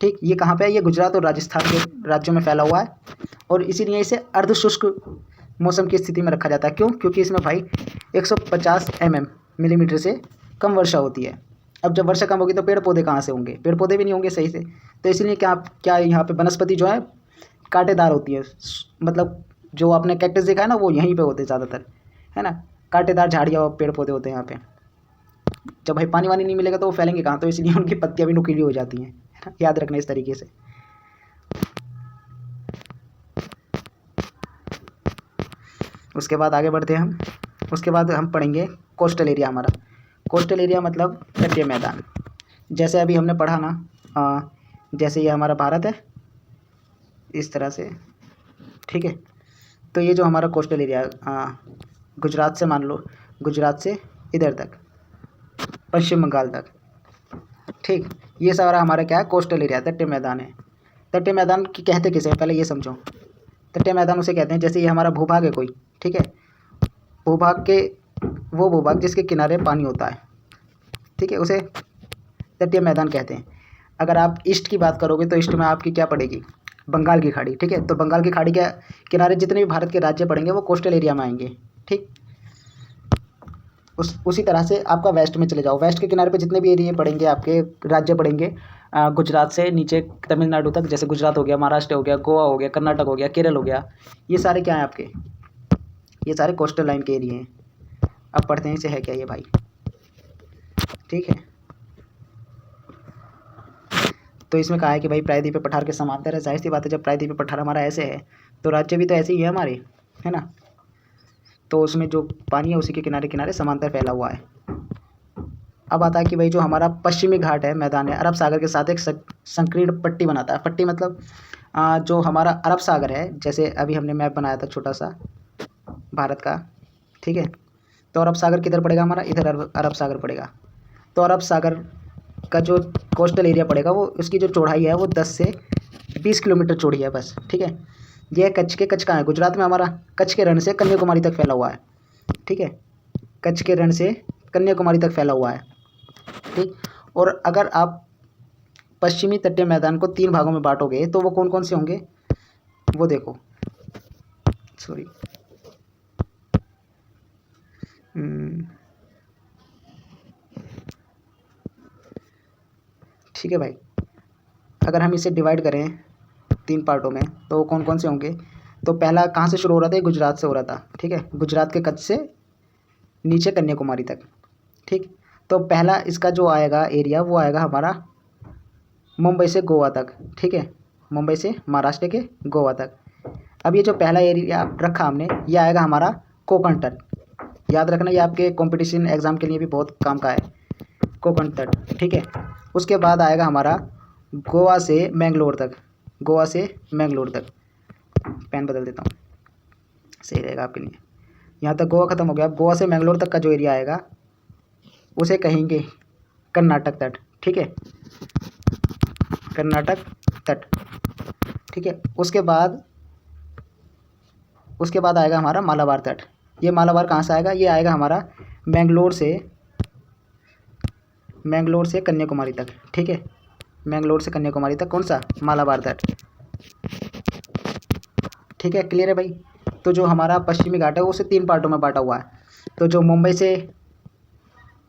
ठीक। ये कहाँ पे है? ये गुजरात और राजस्थान के राज्यों में फैला हुआ है, और इसीलिए इसे अर्धशुष्क मौसम की स्थिति में रखा जाता है। क्यों? क्योंकि इसमें भाई 150 मिलीमीटर से कम वर्षा होती है। अब जब वर्षा कम होगी तो पेड़ पौधे कहाँ से होंगे? पेड़ पौधे भी नहीं होंगे सही से। तो इसलिए क्या यहाँ पे वनस्पति जो है कांटेदार होती है। मतलब जो आपने कैक्टस देखा है ना, वो यहीं पे होते हैं ज़्यादातर, है ना? कांटेदार झाड़ियाँ और पेड़ पौधे होते हैं यहाँ पे। जब भाई पानी वानी नहीं मिलेगा तो वो फैलेंगे कहाँ? तो इसलिए उनकी पत्तियाँ भी नुकीली हो जाती हैं, है ना? याद रखना इस तरीके से। उसके बाद आगे बढ़ते हैं हम। उसके बाद हम पढ़ेंगे कोस्टल एरिया। हमारा कोस्टल एरिया मतलब तटीय मैदान। जैसे अभी हमने पढ़ा ना, जैसे ये हमारा भारत है इस तरह से। ठीक है। तो ये जो हमारा कोस्टल एरिया, गुजरात से मान लो, गुजरात से इधर तक पश्चिम बंगाल तक। ठीक। ये सारा हमारा क्या है? कोस्टल एरिया, तटीय मैदान है। तटीय मैदान की कहते किसे हैं? पहले ये समझो। तटीय मैदान उसे कहते हैं, जैसे ये हमारा भूभाग है कोई, ठीक है, भूभाग के वो भूभाग जिसके किनारे पानी होता है, ठीक है, उसे तटीय मैदान कहते हैं। अगर आप ईस्ट की बात करोगे तो ईस्ट में आपकी क्या पड़ेगी, बंगाल की खाड़ी, ठीक है। तो बंगाल की खाड़ी के किनारे जितने भी भारत के राज्य पड़ेंगे वो कोस्टल एरिया में आएंगे, ठीक। उसी तरह से आपका वेस्ट में चले जाओ, वेस्ट के किनारे पे जितने भी एरिया पड़ेंगे, आपके राज्य पड़ेंगे गुजरात से नीचे तमिलनाडु तक, जैसे गुजरात हो गया, महाराष्ट्र हो गया, गोवा हो गया, कर्नाटक हो गया, केरल हो गया, ये सारे क्या हैं आपके, ये सारे कोस्टल लाइन के एरिया हैं। अब पढ़ते हैं इसे है क्या ये भाई, ठीक है। तो इसमें कहा है कि भाई प्रायद्वीपीय पठार के समांतर है, जाहिर सी बात है जब प्रायद्वीपीय पठार हमारा ऐसे है तो राज्य भी तो ऐसे ही है हमारे, है ना। तो उसमें जो पानी है उसी के किनारे किनारे समांतर फैला हुआ है। अब आता है कि भाई जो हमारा पश्चिमी घाट है, मैदान है, अरब सागर के साथ एक संकीर्ण पट्टी बनाता है। पट्टी मतलब जो हमारा अरब सागर है, जैसे अभी हमने मैप बनाया था छोटा सा भारत का, ठीक है। तो अरब सागर किधर पड़ेगा हमारा, इधर अरब सागर पड़ेगा। तो अरब सागर का जो कोस्टल एरिया पड़ेगा वो उसकी जो चौड़ाई है वो 10 से 20 किलोमीटर चौड़ी है बस, ठीक है। यह कच्छ कहाँ है, गुजरात में हमारा कच्छ के रण से कन्याकुमारी तक फैला हुआ है, ठीक है। कच्छ के रण से कन्याकुमारी तक फैला हुआ है, ठीक। और अगर आप पश्चिमी तटीय मैदान को 3 भागों में बांटोगे तो वो कौन कौन से होंगे, वो देखो, सॉरी, ठीक है भाई। अगर हम इसे डिवाइड करें 3 पार्टों में तो कौन कौन से होंगे, तो पहला कहाँ से शुरू हो रहा था, गुजरात से हो रहा था, ठीक है, गुजरात के कच्छ से नीचे कन्याकुमारी तक, ठीक। तो पहला इसका जो आएगा एरिया वो आएगा हमारा मुंबई से गोवा तक, ठीक है, मुंबई से महाराष्ट्र के गोवा तक। अब ये जो पहला एरिया रखा हमने ये आएगा हमारा कोंकण तट, याद रखना ये आपके कंपटीशन एग्ज़ाम के लिए भी बहुत काम का है, कोंकण तट, ठीक है। उसके बाद आएगा हमारा गोवा से मैंगलोर तक, गोवा से मैंगलोर तक, पेन बदल देता हूँ सही रहेगा आपके लिए। यहाँ तक गोवा ख़त्म हो गया। अब गोवा से मैंगलोर तक का जो एरिया आएगा उसे कहेंगे कर्नाटक तट, ठीक है, कर्नाटक तट, ठीक है। उसके बाद आएगा हमारा मालाबार तट। ये मालाबार कहाँ से आएगा, ये आएगा हमारा मैंगलोर से कन्याकुमारी तक, ठीक है, मैंगलोर से कन्याकुमारी तक कौन सा, मालाबार तट, ठीक है। क्लियर है भाई। तो जो हमारा पश्चिमी घाट है वो उसे 3 पार्टों में बांटा हुआ है। तो जो मुंबई से,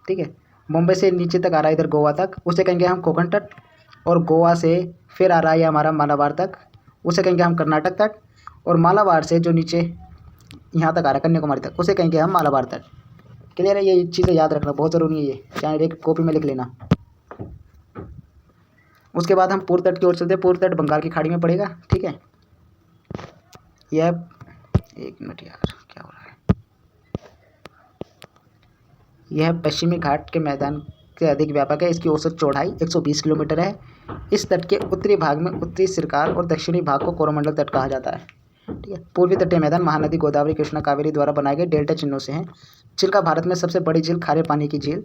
ठीक है, मुंबई से नीचे तक आ रहा है इधर गोवा तक उसे कहेंगे हम कोंकण तट, और गोवा से फिर आ रहा है हमारा मालाबार तक उसे कहेंगे हम कर्नाटक तट, और मालाबार से जो नीचे यहाँ तक आ रहा है कन्याकुमारी तक उसे कहेंगे हम मालाबार तट। क्लियर है, ये चीज़ें याद रखना बहुत ज़रूरी है, ये चाहे एक कॉपी में लिख लेना। उसके बाद हम पूर्व तट की ओर चलते हैं। पूर्व तट बंगाल की खाड़ी में पड़ेगा, ठीक है। यह एक मिनट यार क्या हो रहा है, यह पश्चिमी घाट के मैदान से अधिक व्यापक है। इसकी औसत चौड़ाई 120 किलोमीटर है। इस तट के उत्तरी भाग में उत्तरी सिरकार और दक्षिणी भाग को कोरोमंडल तट कहा जाता है, ठीक है। पूर्वी तटीय मैदान महानदी गोदावरी कृष्णा कावेरी द्वारा बनाए गए डेल्टा चिन्हों से हैं। चिल्का भारत में सबसे बड़ी झील खारे पानी की झील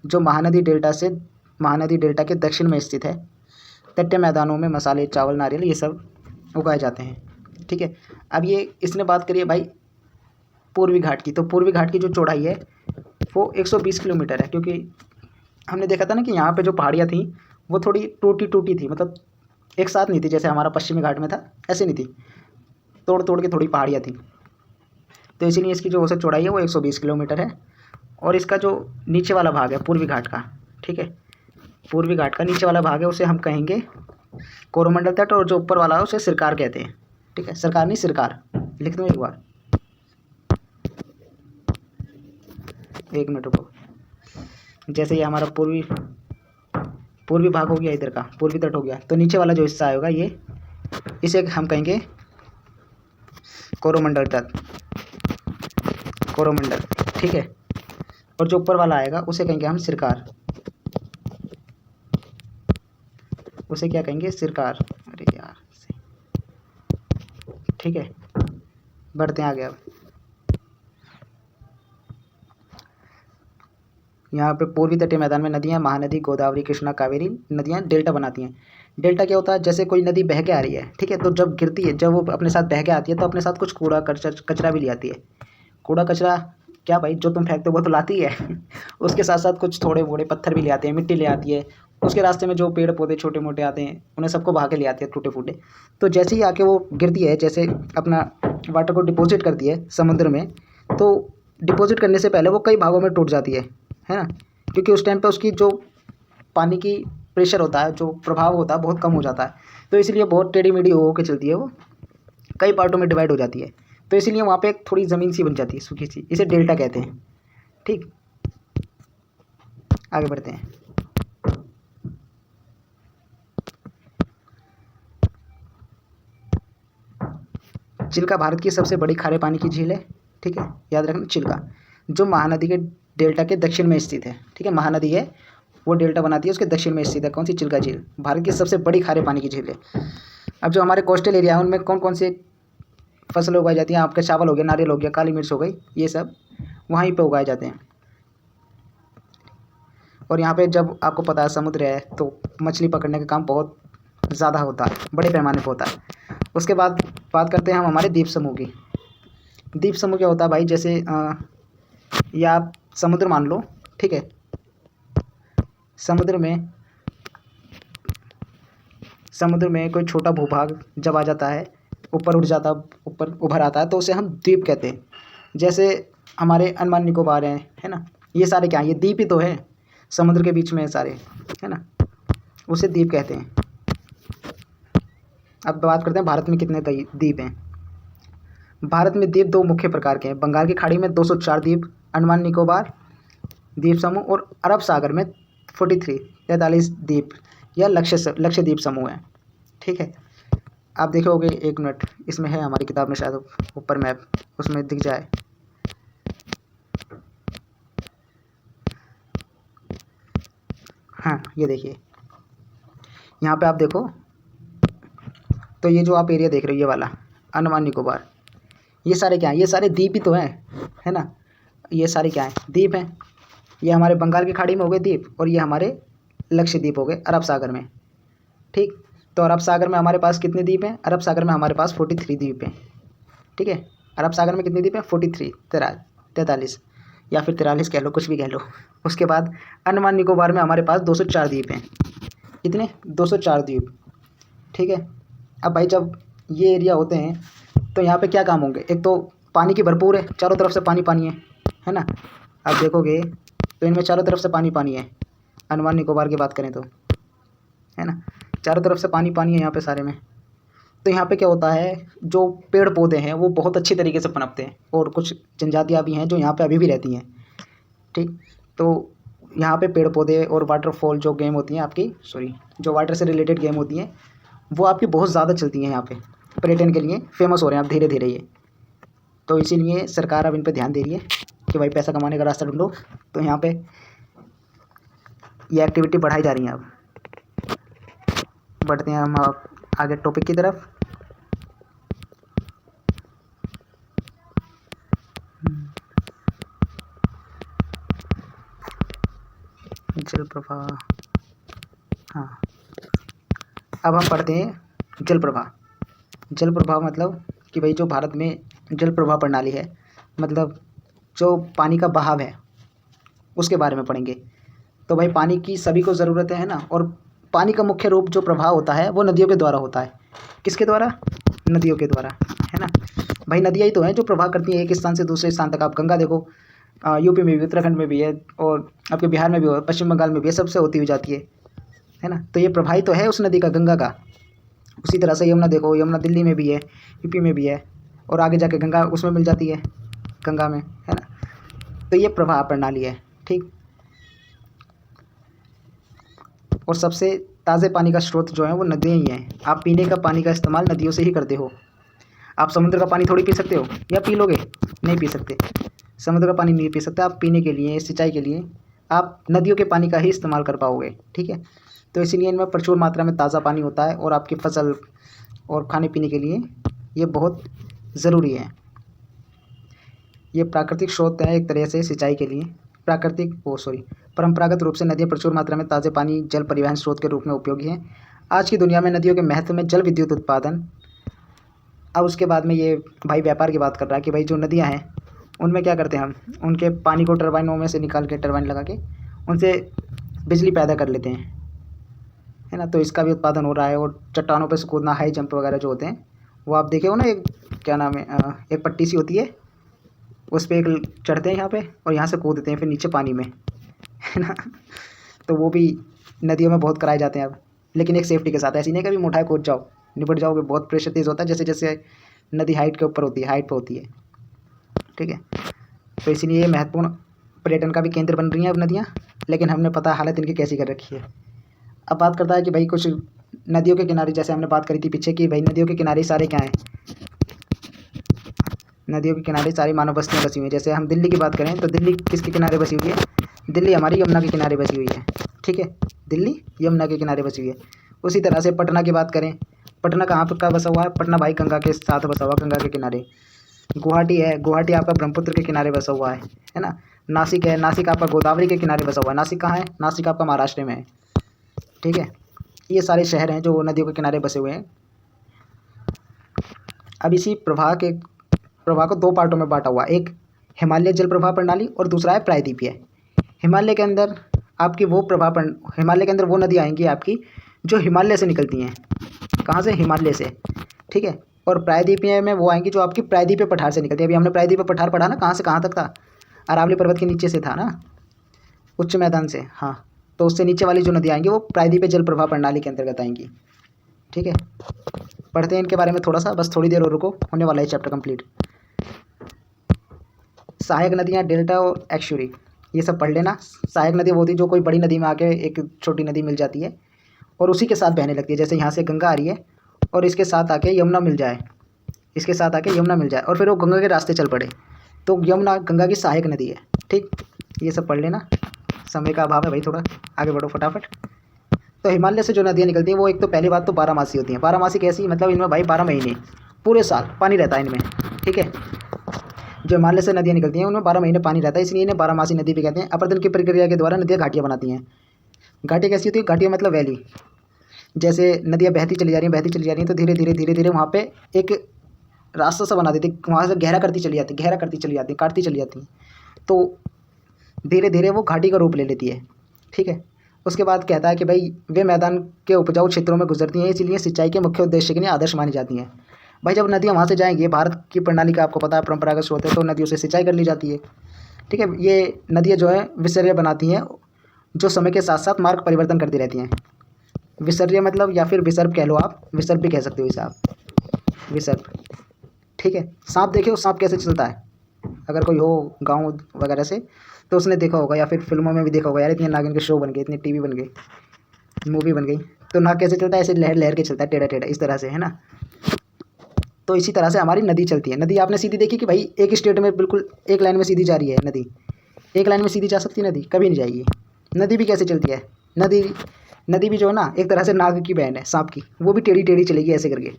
जो महानदी डेल्टा के दक्षिण में स्थित है। तटीय मैदानों में मसाले, चावल, नारियल ये सब उगाए जाते हैं, ठीक है। अब ये इसने बात करी है भाई पूर्वी घाट की, तो पूर्वी घाट की जो चौड़ाई है वो 120 किलोमीटर है, क्योंकि हमने देखा था ना कि यहाँ पे जो पहाड़ियाँ थी वो थोड़ी टूटी टूटी थी, मतलब एक साथ नहीं थी, जैसे हमारा पश्चिमी घाट में था ऐसे नहीं थी, तोड़ तोड़ के थोड़ी पहाड़ियाँ थी। तो इसीलिए इसकी जो औसत चौड़ाई है वो 120 किलोमीटर है। और इसका जो नीचे वाला भाग है पूर्वी घाट का, ठीक है, पूर्वी घाट का नीचे वाला भाग है उसे हम कहेंगे कोरोमंडल तट, और जो ऊपर वाला है उसे सिरकार कहते हैं, ठीक है। सरकार नहीं सिरकार, लिख दूँ एक बार, एक मिनट रुको। जैसे ये हमारा पूर्वी भाग हो गया, इधर का पूर्वी तट हो गया, तो नीचे वाला जो हिस्सा आएगा ये इसे हम कहेंगे कोरोमंडल तट, कोरोमंडल, ठीक है। और जो ऊपर वाला आएगा उसे कहेंगे हम सिरकार, उसे क्या कहेंगे, सिरकार। अरे यार, ठीक है, बढ़ते हैं आगे। अब यहाँ पे पूर्वी तटीय मैदान में नदियाँ महानदी गोदावरी कृष्णा कावेरी नदियाँ डेल्टा बनाती हैं। डेल्टा क्या होता है, जैसे कोई नदी बह के आ रही है, ठीक है, तो जब गिरती है, जब वो अपने साथ बह के आती है तो अपने साथ कुछ कूड़ा कचरा भी ले आती है। कूड़ा कचरा क्या भाई, जो तुम फेंकते हो वो तो लाती है उसके साथ साथ कुछ थोड़े मोड़े पत्थर भी ले आते हैं, मिट्टी ले आती है। उसके रास्ते में जो पेड़ पौधे छोटे मोटे आते हैं उन्हें सबको बहा के ले आती है टूटे फूटे। तो जैसे ही आके वो गिरती है, जैसे अपना वाटर को डिपॉजिट करती है समुद्र में, तो डिपॉजिट करने से पहले वो कई भागों में टूट जाती है ना, क्योंकि उस टाइम पे उसकी जो पानी की प्रेशर होता है, जो प्रभाव होता है, बहुत कम हो जाता है। तो इसलिए बहुत टेढ़ी मेढ़ी हो के चलती है, वो कई पार्टों में डिवाइड हो जाती है। तो इसीलिए वहाँ पे एक थोड़ी ज़मीन सी बन जाती है, सूखी सी, इसे डेल्टा कहते हैं। ठीक, आगे बढ़ते हैं। चिल्का भारत की सबसे बड़ी खारे पानी की झील है। ठीक है, याद रखना, चिल्का जो महानदी के डेल्टा के दक्षिण में स्थित है। ठीक है, महानदी है वो डेल्टा बनाती है, उसके दक्षिण में स्थित है कौन सी, चिल्का झील, भारत की सबसे बड़ी खारे पानी की झील है। अब जो हमारे कोस्टल एरिया है उनमें कौन कौन से फसलें उगाई जाती हैं, आपके चावल हो गया, नारियल हो गया, काली मिर्च हो गई, ये सब वहीं पे उगाए जाते हैं। और यहाँ पे जब आपको पता है समुद्र है तो मछली पकड़ने का काम बहुत ज़्यादा होता है, बड़े पैमाने पर होता है। उसके बाद बात करते हैं हम हमारे द्वीप समूह की। द्वीप समूह क्या होता है भाई, जैसे या आप समुद्र मान लो, ठीक है, समुद्र में कोई छोटा भूभाग जब आ जाता है, ऊपर उठ जाता, ऊपर उभर आता है, तो उसे हम द्वीप कहते हैं। जैसे हमारे अंडमान निकोबार हैं, है ना, ये सारे क्या हैं, ये द्वीप ही तो है, समुद्र के बीच में है सारे, है ना, उसे द्वीप कहते हैं। अब बात करते हैं भारत में कितने द्वीप हैं। भारत में द्वीप दो मुख्य प्रकार के हैं, बंगाल की खाड़ी में 204 द्वीप, अंडमान निकोबार द्वीप समूह, और अरब सागर में 43 द्वीप या लक्षद्वीप समूह है। ठीक है, आप देखोगे, एक मिनट, इसमें है हमारी किताब में शायद ऊपर मैप, उसमें दिख जाए। हाँ, ये देखिए, यहाँ पे आप देखो, तो ये जो आप एरिया देख रहे हो, ये वाला अंडमान निकोबार, ये सारे क्या हैं, ये सारे द्वीप ही तो हैं, है ना, ये सारे क्या हैं, द्वीप हैं। ये हमारे बंगाल की खाड़ी में हो गए द्वीप, और ये हमारे लक्षद्वीप हो गए अरब सागर में। ठीक, तो अरब सागर में हमारे पास कितने द्वीप हैं, अरब सागर में हमारे पास 43 द्वीप हैं। ठीक है, अरब सागर में कितने द्वीप हैं, 43 या फिर 43 कह लो, कुछ भी कह लो। उसके बाद अंडमान निकोबार में हमारे पास 204 द्वीप हैं। कितने, 204 द्वीप। ठीक है, अब भाई जब ये एरिया होते हैं तो यहाँ पे क्या काम होंगे, एक तो पानी की भरपूर है, चारों तरफ से पानी पानी है ना। अब देखोगे तो इनमें चारों तरफ से पानी पानी है, अंडमान निकोबार की बात करें तो, है ना, चारों तरफ से पानी पानी है यहाँ पे सारे में। तो यहाँ पे क्या होता है, जो पेड़ पौधे हैं वो बहुत अच्छी तरीके से पनपते हैं, और कुछ जनजातियाँ भी हैं जो यहाँ पे अभी भी रहती हैं। ठीक, तो यहाँ पे पेड़ पौधे और वाटरफॉल जो गेम होती हैं आपकी, जो वाटर से रिलेटेड गेम होती हैं, वो आपकी बहुत ज़्यादा चलती हैं यहाँ पे, पर्यटन के लिए फेमस हो रहे हैं अब धीरे धीरे ये। तो इसीलिए सरकार अब इन पे ध्यान दे रही है कि भाई पैसा कमाने का रास्ता ढूंढो, तो यहाँ पे ये एक्टिविटी बढ़ाई जा रही है। अब बढ़ते हैं हम आगे टॉपिक की तरफ। जल प्रवाह, हाँ, अब हम पढ़ते हैं जल प्रवाह। जल प्रवाह मतलब कि भाई जो भारत में जल प्रवाह प्रणाली है, मतलब जो पानी का बहाव है उसके बारे में पढ़ेंगे। तो भाई पानी की सभी को ज़रूरत है ना, और पानी का मुख्य रूप जो प्रवाह होता है वो नदियों के द्वारा होता है। किसके द्वारा, नदियों के द्वारा, है ना। भाई नदियाँ ही तो हैं जो प्रवाह करती हैं एक स्थान से दूसरे स्थान तक। आप गंगा देखो, यूपी में भी, उत्तराखंड में भी है, और आपके बिहार में भी हो, पश्चिम बंगाल में भी है, सबसे होती हुई जाती है ना। तो ये प्रवाही तो है उस नदी का, गंगा का। उसी तरह से यमुना देखो, यमुना दिल्ली में भी है, यूपी में भी है, और आगे जाके गंगा उसमें मिल जाती है, गंगा में, है ना। तो ये प्रवाह प्रणाली है। ठीक, और सबसे ताज़े पानी का स्रोत जो है वो नदियाँ ही हैं। आप पीने का पानी का इस्तेमाल नदियों से ही करते हो। आप समुद्र का पानी थोड़ी पी सकते हो, या पी लोगे, नहीं पी सकते, समुद्र का पानी नहीं पी सकते आप। पीने के लिए, सिंचाई के लिए आप नदियों के पानी का ही इस्तेमाल कर पाओगे। ठीक है, तो इसीलिए इनमें प्रचुर मात्रा में ताज़ा पानी होता है, और आपकी फसल और खाने पीने के लिए ये बहुत ज़रूरी है। ये प्राकृतिक स्रोत है एक तरह से सिंचाई के लिए, परंपरागत रूप से नदियाँ प्रचुर मात्रा में ताज़े पानी जल परिवहन स्रोत के रूप में उपयोगी हैं। आज की दुनिया में नदियों के महत्व में जल विद्युत उत्पादन। अब उसके बाद में ये भाई व्यापार की बात कर रहा है कि भाई जो नदियाँ हैं उनमें क्या करते हैं हम, उनके पानी को टरबाइनों में से निकाल के, टरबाइन लगा के उनसे बिजली पैदा कर लेते हैं, है ना। तो इसका भी उत्पादन हो रहा है। और चट्टानों पर से कूदना, हाई जंप वगैरह जो होते हैं वो आप देखे हो ना, एक क्या नाम है, एक पट्टी सी होती है, उस पर एक चढ़ते हैं यहाँ पे और यहाँ से कूदते हैं फिर नीचे पानी में, है ना। तो वो भी नदियों में बहुत कराए जाते हैं अब, लेकिन एक सेफ्टी के साथ। ऐसी नहीं कभी मुठाए कूद जाओ, निपट जाओगे, बहुत प्रेशर तेज़ होता है जैसे जैसे नदी हाइट के ऊपर होती है, हाइट पर होती है, ठीक है। तो इसीलिए ये महत्वपूर्ण पर्यटन का भी केंद्र बन रही हैं अब नदियाँ, लेकिन हमने पता हालत इनकी कैसी कर रखी है। अब बात करता है कि भाई कुछ नदियों के किनारे, जैसे हमने बात करी थी पीछे कि भाई नदियों के किनारे सारे क्या हैं, नदियों के किनारे सारी मानव बस्तियाँ बसी हुई हैं। जैसे हम दिल्ली की बात करें तो दिल्ली किसके किनारे बसी हुई है, दिल्ली हमारी यमुना के किनारे बसी हुई है, ठीक है। दिल्ली यमुना के किनारे बसी हुई है। उसी तरह से पटना की बात करें, पटना कहाँ पर का बसा हुआ है, पटना भाई गंगा के साथ बसा हुआ, गंगा के किनारे। गुवाहाटी है, गुवाहाटी आपका ब्रह्मपुत्र के किनारे बसा हुआ है ना। नासिक है, नासिक आपका गोदावरी के किनारे बसा हुआ है। नासिक कहाँ है, नासिक आपका महाराष्ट्र में है, ठीक है। ये सारे शहर हैं जो नदियों के किनारे बसे हुए हैं। अब इसी प्रवाह को दो पार्टों में बांटा हुआ, एक हिमालय जल प्रवाह प्रणाली और दूसरा है प्रायद्वीपीय। हिमालय के अंदर आपकी वो हिमालय के अंदर वो नदी आएंगी आपकी जो हिमालय से निकलती हैं। कहाँ से, हिमालय से, ठीक है। और प्रायद्वीपीय में वो आएंगी जो आपकी प्रायद्वीपीय पठार से निकलती है। अभी हमने प्रायद्वीपीय पठार पढ़ा ना, कहाँ से कहाँ तक था, अरावली पर्वत के नीचे से था ना, उच्च मैदान से, हाँ। तो उससे नीचे वाली जो नदी आएंगी वो प्रायद्वीपीय जल प्रवाह प्रणाली के अंतर्गत आएंगी, ठीक है। पढ़ते हैं इनके बारे में थोड़ा सा, बस थोड़ी देर और रुको, होने वाला है चैप्टर कंप्लीट। सहायक नदियाँ, डेल्टा और एक्शुरी, ये सब पढ़ लेना। सहायक नदी वो होती है जो कोई बड़ी नदी में आके एक छोटी नदी मिल जाती है और उसी के साथ बहने लगती है। जैसे यहाँ से गंगा आ रही है और इसके साथ आके यमुना मिल जाए, इसके साथ आके यमुना मिल जाए और फिर वो गंगा के रास्ते चल पड़े, तो यमुना गंगा की सहायक नदी है, ठीक। ये सब पढ़ लेना, समय का अभाव है भाई, थोड़ा आगे बढ़ो फटाफट। तो हिमालय से जो नदियाँ निकलती हैं वो एक तो पहली बात तो बारहमासी होती हैं। बारहमासी कैसी, मतलब इनमें भाई 12 महीने पूरे साल पानी रहता है इनमें, ठीक है। जो हिमालय से नदियाँ निकलती हैं उनमें 12 महीने पानी रहता है, इसलिए इन्हें बारहमासी नदी भी कहते हैं। अपर्दन की प्रक्रिया के द्वारा नदियाँ घाटियाँ बनाती हैं। घाटियाँ कैसी होती है, घाटियाँ मतलब वैली। जैसे नदियाँ बहती चली जा रही हैं, बहती चली जा रही हैं, तो धीरे धीरे धीरे धीरे वहाँ पे एक रास्ता सा बना देती, वहाँ से गहरा करती चली जाती, गहरा करती चली जाती, काटती चली जाती, तो धीरे धीरे वो घाटी का रूप ले लेती है, ठीक है। उसके बाद कहता है कि भाई वे मैदान के उपजाऊ क्षेत्रों में गुजरती हैं, इसीलिए सिंचाई के मुख्य उद्देश्य के लिए आदर्श मानी जाती हैं। भाई जब नदियाँ वहाँ से जाएंगी, भारत की प्रणाली का आपको पता है परंपरागत स्रोत है, तो नदियों से सिंचाई कर ली जाती है, ठीक है। ये नदियाँ जो है विसर्य बनाती हैं, जो समय के साथ साथ मार्ग परिवर्तन करती रहती हैं। विसर्य मतलब, या फिर विसर्प कह लो आप, विसर्प भी कह सकते हो इसे आप, विसर्प, ठीक है। सांप देखे हो, सांप कैसे चलता है, अगर कोई हो गाँव वगैरह से तो उसने देखा होगा, या फिर फिल्मों में भी देखा होगा, यार इतने नागिन के शो बन गए, इतने टीवी बन गई, मूवी बन गई, तो नाग कैसे चलता है, ऐसे लहर लहर के चलता है, टेढ़ा टेढ़ा इस तरह से, है ना। तो इसी तरह से हमारी नदी चलती है। नदी आपने सीधी देखी कि भाई एक स्टेट में बिल्कुल एक लाइन में सीधी जा रही है नदी, एक लाइन में सीधी जा सकती है नदी, कभी नहीं जाएगी। नदी भी कैसे चलती है, नदी भी जो है ना एक तरह से नाग की बहन है, सांप की, वो भी टेढ़ी टेढ़ी चलेगी ऐसे करके,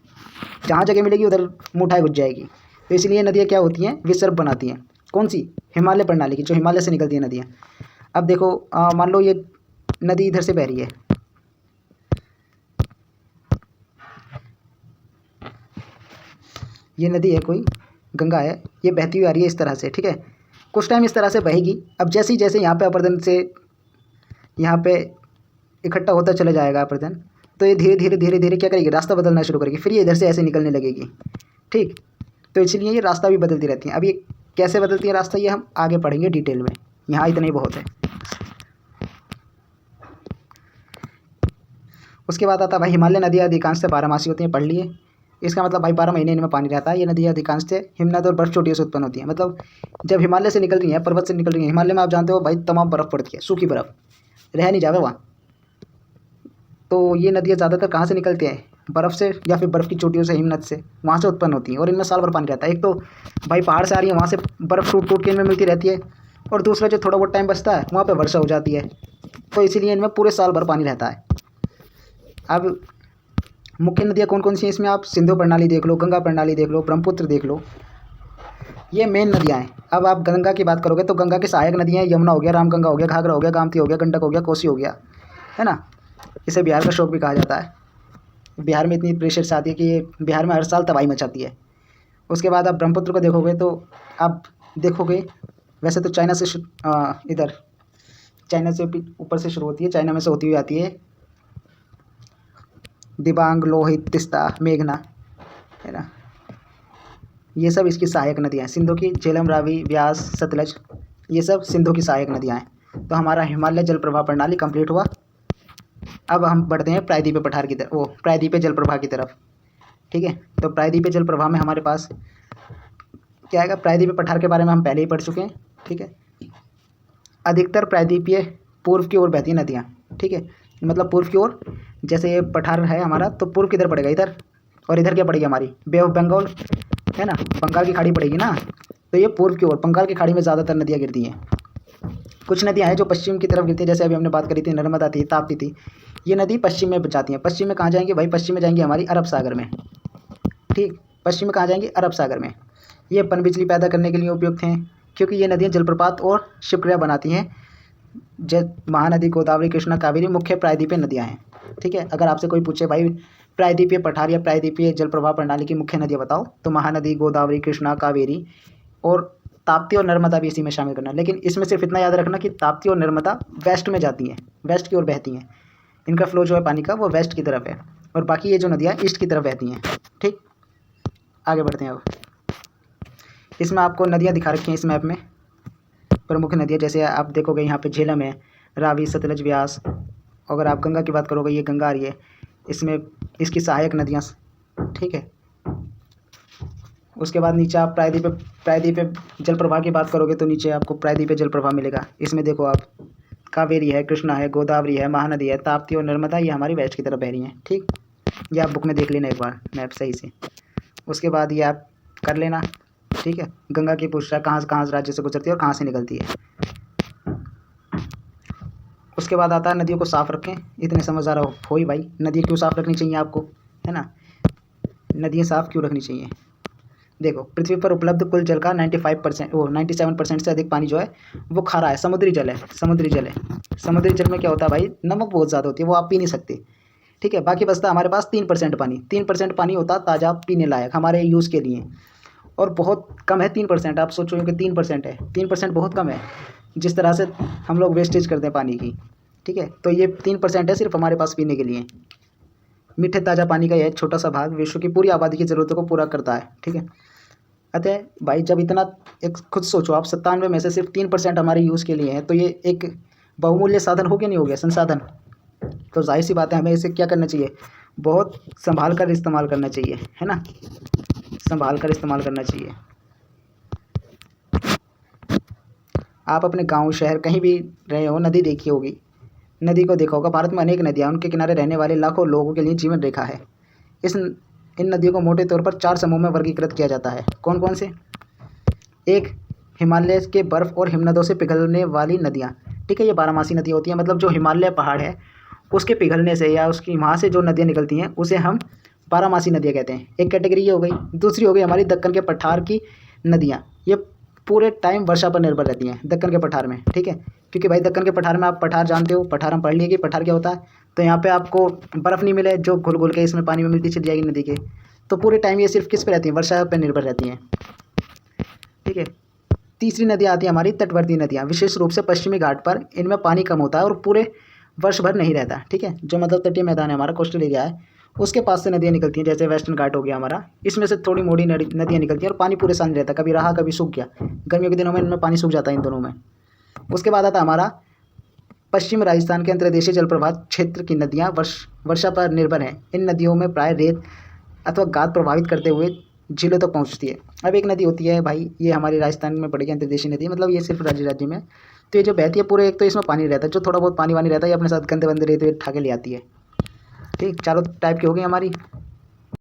जहाँ जगह मिलेगी उधर मुठाई घुस जाएगी। तो इसलिए नदियाँ क्या होती हैं, विसर्प बनाती हैं। कौन सी, हिमालय प्रणाली की, जो हिमालय से निकलती है नदियाँ। अब देखो मान लो ये नदी इधर से बह रही है, ये नदी है कोई, गंगा है, ये बहती हुई आ रही है इस तरह से, ठीक है। कुछ टाइम इस तरह से बहेगी। अब जैसे जैसे यहाँ पे अपर्दन से यहाँ पे इकट्ठा होता चला जाएगा अपर्दन, तो ये धीरे धीरे धीरे धीरे क्या करेगी, रास्ता बदलना शुरू करेगी, फिर ये इधर से ऐसे निकलने लगेगी, ठीक। तो इसलिए ये रास्ता भी बदलती रहती हैं। अब ये कैसे बदलती है रास्ता, ये हम आगे पढ़ेंगे डिटेल में, यहाँ इतना ही बहुत है। उसके बाद आता है भाई हिमालय नदियाँ अधिकांशतः बारहमासी होती हैं, पढ़ लिए। इसका मतलब भाई 12 महीने इनमें पानी रहता है। ये नदियाँ अधिकांशतः हिमनद और बर्फ़ चोटियों से उत्पन्न होती हैं। मतलब जब हिमालय से निकल रही हैं, पर्वत से निकल रही हैं, हिमालय में आप जानते हो भाई तमाम बर्फ़ पड़ती है, सूखी बर्फ़, रह नहीं जावे वहाँ। तो ये नदियाँ ज़्यादातर कहाँ से निकलती हैं, बर्फ़ से, या फिर बर्फ़ की चोटियों से, हिमनद से, वहाँ से उत्पन्न होती हैं। और इनमें साल भर पानी रहता है। एक तो भाई पहाड़ से आ रही है, वहाँ से बर्फ़ टूट टूट के इनमें मिलती रहती है, और दूसरा जो थोड़ा बहुत टाइम बचता है वहाँ पर वर्षा हो जाती है, तो इसीलिए इनमें पूरे साल भर पानी रहता है। अब मुख्य नदियाँ कौन कौन सी हैं इसमें, आप सिंधु प्रणाली देख लो, गंगा प्रणाली देख लो, ब्रह्मपुत्र देख लो, ये मेन नदियाँ हैं। अब आप गंगा की बात करोगे तो गंगा की सहायक नदियाँ हैं, यमुना हो गया, रामगंगा हो गया, घाघरा हो गया, गोमती हो गया, गंडक हो गया, कोसी हो गया, है ना। इसे बिहार का शोक भी कहा जाता है। बिहार में इतनी प्रेशर आती है कि ये बिहार में हर साल तबाही मचाती है। उसके बाद आप ब्रह्मपुत्र को देखोगे तो आप देखोगे, वैसे तो चाइना से इधर चाइना से ऊपर से शुरू होती है, चाइना में से होती हुई आती है दिबांग, लोहित, तिस्ता, मेघना, है ना। ये सब इसकी सहायक नदियाँ हैं। सिंधु की झेलम, रावी, व्यास, सतलज, ये सब सिंधु की सहायक नदियाँ हैं। तो हमारा हिमालय जल प्रवाह प्रणाली कंप्लीट हुआ। अब हम बढ़ते हैं प्रायद्वीपीय पठार की तरफ, प्रायद्वीपीय जल प्रवाह की तरफ। ठीक है, तो प्रायद्वीपीय जल प्रवाह में हमारे पास क्या आएगा? प्रायद्वीपीय पठार के बारे में हम पहले ही पढ़ चुके हैं। ठीक है, अधिकतर प्रायद्वीपीय पूर्व की ओर बहती नदियाँ। ठीक है, मतलब पूर्व की ओर, जैसे ये पठार है हमारा तो पूर्व किधर पड़ेगा? इधर। और इधर क्या पड़ेगी? हमारी बे ऑफ बंगाल, है ना, बंगाल की खाड़ी पड़ेगी ना। तो ये पूर्व की ओर बंगाल की खाड़ी में ज़्यादातर नदियाँ गिरती हैं। कुछ नदियाँ हैं जो पश्चिम की तरफ गिरती है, जैसे अभी हमने बात करी थी, नर्मदा थी, ताप्ती थी। ये नदी पश्चिम में जाती हैं। पश्चिम में कहाँ जाएंगी भाई? पश्चिम में जाएंगी हमारी अरब सागर में। ठीक, पश्चिम में कहाँ जाएंगी? अरब सागर में। ये पनबिजली पैदा करने के लिए उपयुक्त हैं, क्योंकि ये नदियाँ जलप्रपात और शिवक्रिया बनाती हैं। महानदी, गोदावरी, कृष्णा, कावेरी मुख्य प्रायद्वीपीय नदियाँ हैं। ठीक है, अगर आपसे कोई पूछे भाई प्रायद्वीपीय पठार या प्रायद्वीपीय जल प्रवाह प्रणाली की मुख्य नदियाँ बताओ, तो महानदी, गोदावरी, कृष्णा, कावेरी और ताप्ती और नर्मदा भी इसी में शामिल करना। लेकिन इसमें सिर्फ इतना याद रखना कि ताप्ती और नर्मदा वेस्ट में जाती हैं, वेस्ट की ओर बहती हैं। इनका फ्लो जो है पानी का वो वेस्ट की तरफ है, और बाकी ये जो नदियाँ ईस्ट की तरफ बहती हैं। ठीक, आगे बढ़ते हैं। अब इसमें आपको नदियाँ दिखा रखी हैं इस मैप में, प्रमुख नदियाँ। जैसे आप देखोगे यहाँ पे झेलम है, रावी, सतलज, व्यास। अगर आप गंगा की बात करोगे, ये गंगा आ रही है, इसमें इसकी सहायक नदियाँ। ठीक है, उसके बाद नीचे आप प्रायद्वीपीय जल प्रवाह की बात करोगे तो नीचे आपको प्रायद्वीपीय जल प्रवाह मिलेगा। इसमें देखो आप, कावेरी है, कृष्णा है, गोदावरी है, महानदी है, ताप्ती और नर्मदा, ये हमारी वेस्ट की तरफ बह रही हैं। ठीक, ये आप बुक में देख लेना एक बार मैप सही से। उसके बाद ये आप कर लेना। ठीक है, गंगा की पूछ रहा है कहाँ से राज्य से गुजरती है और कहाँ से निकलती है। उसके बाद आता है नदियों को साफ़ रखें। इतने समझदार हो ही भाई, नदी क्यों साफ़ रखनी चाहिए आपको, है ना। नदियाँ साफ़ क्यों रखनी चाहिए? देखो, पृथ्वी पर उपलब्ध कुल जल का 97% से अधिक पानी जो है वो खारा है, समुद्री जल है। समुद्री जल में क्या होता है भाई? नमक बहुत ज़्यादा होती है, वो आप पी नहीं सकते। ठीक है, बाकी बचता हमारे पास 3% पानी। 3% पानी होता है ताज़ा पीने लायक हमारे यूज़ के लिए, और बहुत कम है 3%। आप सोचोगे कि 3% है, 3% बहुत कम है जिस तरह से हम लोग वेस्टेज करते हैं पानी की। ठीक है, तो ये 3% है सिर्फ हमारे पास पीने के लिए। मीठे ताज़ा पानी का यह छोटा सा भाग विश्व की पूरी आबादी की ज़रूरतों को पूरा करता है। ठीक है, अतः भाई जब इतना, एक खुद सोचो आप, 97 में से सिर्फ 3% हमारे यूज़ के लिए है, तो ये एक बहुमूल्य साधन हो गया, नहीं हो गया संसाधन? तो जाहिर सी बात है, हमें इसे क्या करना चाहिए? बहुत संभाल कर इस्तेमाल करना चाहिए, है ना, संभाल कर इस्तेमाल करना चाहिए। आप अपने गांव, शहर, कहीं भी रहे हो, नदी देखी होगी, नदी को देखा होगा। भारत में अनेक नदियाँ, उनके किनारे रहने वाले लाखों लोगों के लिए जीवन रेखा है। इन नदियों को मोटे तौर पर 4 समूह में वर्गीकृत किया जाता है। कौन कौन से? एक, हिमालय के बर्फ़ और हिमनदों से पिघलने वाली नदियाँ। ठीक है, ये 12मासी नदियाँ होती हैं, मतलब जो हिमालय पहाड़ है उसके पिघलने से या उसकी वहाँ से जो नदियाँ निकलती हैं उसे हम 12मासी नदियाँ कहते हैं। एक कैटेगरी ये हो गई। दूसरी हो गई हमारी दक्कन के पठार की नदियाँ। ये पूरे टाइम वर्षा पर निर्भर रहती हैं दक्कन के पठार में। ठीक है, क्योंकि भाई दक्कन के पठार में, आप पठार जानते हो, पठार हम पढ़ लिए कि पठार क्या होता है। तो यहाँ पे आपको बर्फ़ नहीं मिले जो घुल घुल के इसमें पानी में मिलती चली जाएगी नदी के, तो पूरे टाइम ये सिर्फ किस पे रहती हैं? वर्षा पर निर्भर रहती हैं। ठीक है, तीसरी नदियाँ आती हैं हमारी तटवर्ती नदियाँ, विशेष रूप से पश्चिमी घाट पर। इनमें पानी कम होता है और पूरे वर्ष भर नहीं रहता। ठीक है, जो मतलब तटीय मैदान है हमारा, कोस्टल एरिया है, उसके पास से नदियाँ निकलती हैं। जैसे वेस्टर्न घाट हो गया हमारा, इसमें से थोड़ी मोटी नदियाँ निकलती हैं और पानी पूरे साल नहीं रहता, कभी रहा कभी सूख गया। गर्मियों के दिनों में इनमें पानी सूख जाता है, इन दोनों में। उसके बाद आता हमारा पश्चिम राजस्थान के अंतर्देशीय जल प्रवाह क्षेत्र की नदियाँ वर्षा पर निर्भर हैं। इन नदियों में प्राय रेत अथवा गाद प्रभावित करते हुए झीलों तक पहुँचती है। अब एक नदी होती है भाई, ये हमारे राजस्थान में पड़ेगी अंतर्देशीय नदी, मतलब ये सिर्फ राज्य में। तो ये जो बहती है पूरे, एक तो इसमें पानी रहता है, जो थोड़ा बहुत पानी वानी रहता है ये अपने साथ गंदे बंदे रेत वेत उठा के ले आती है। ठीक, चारों टाइप की हो गई हमारी।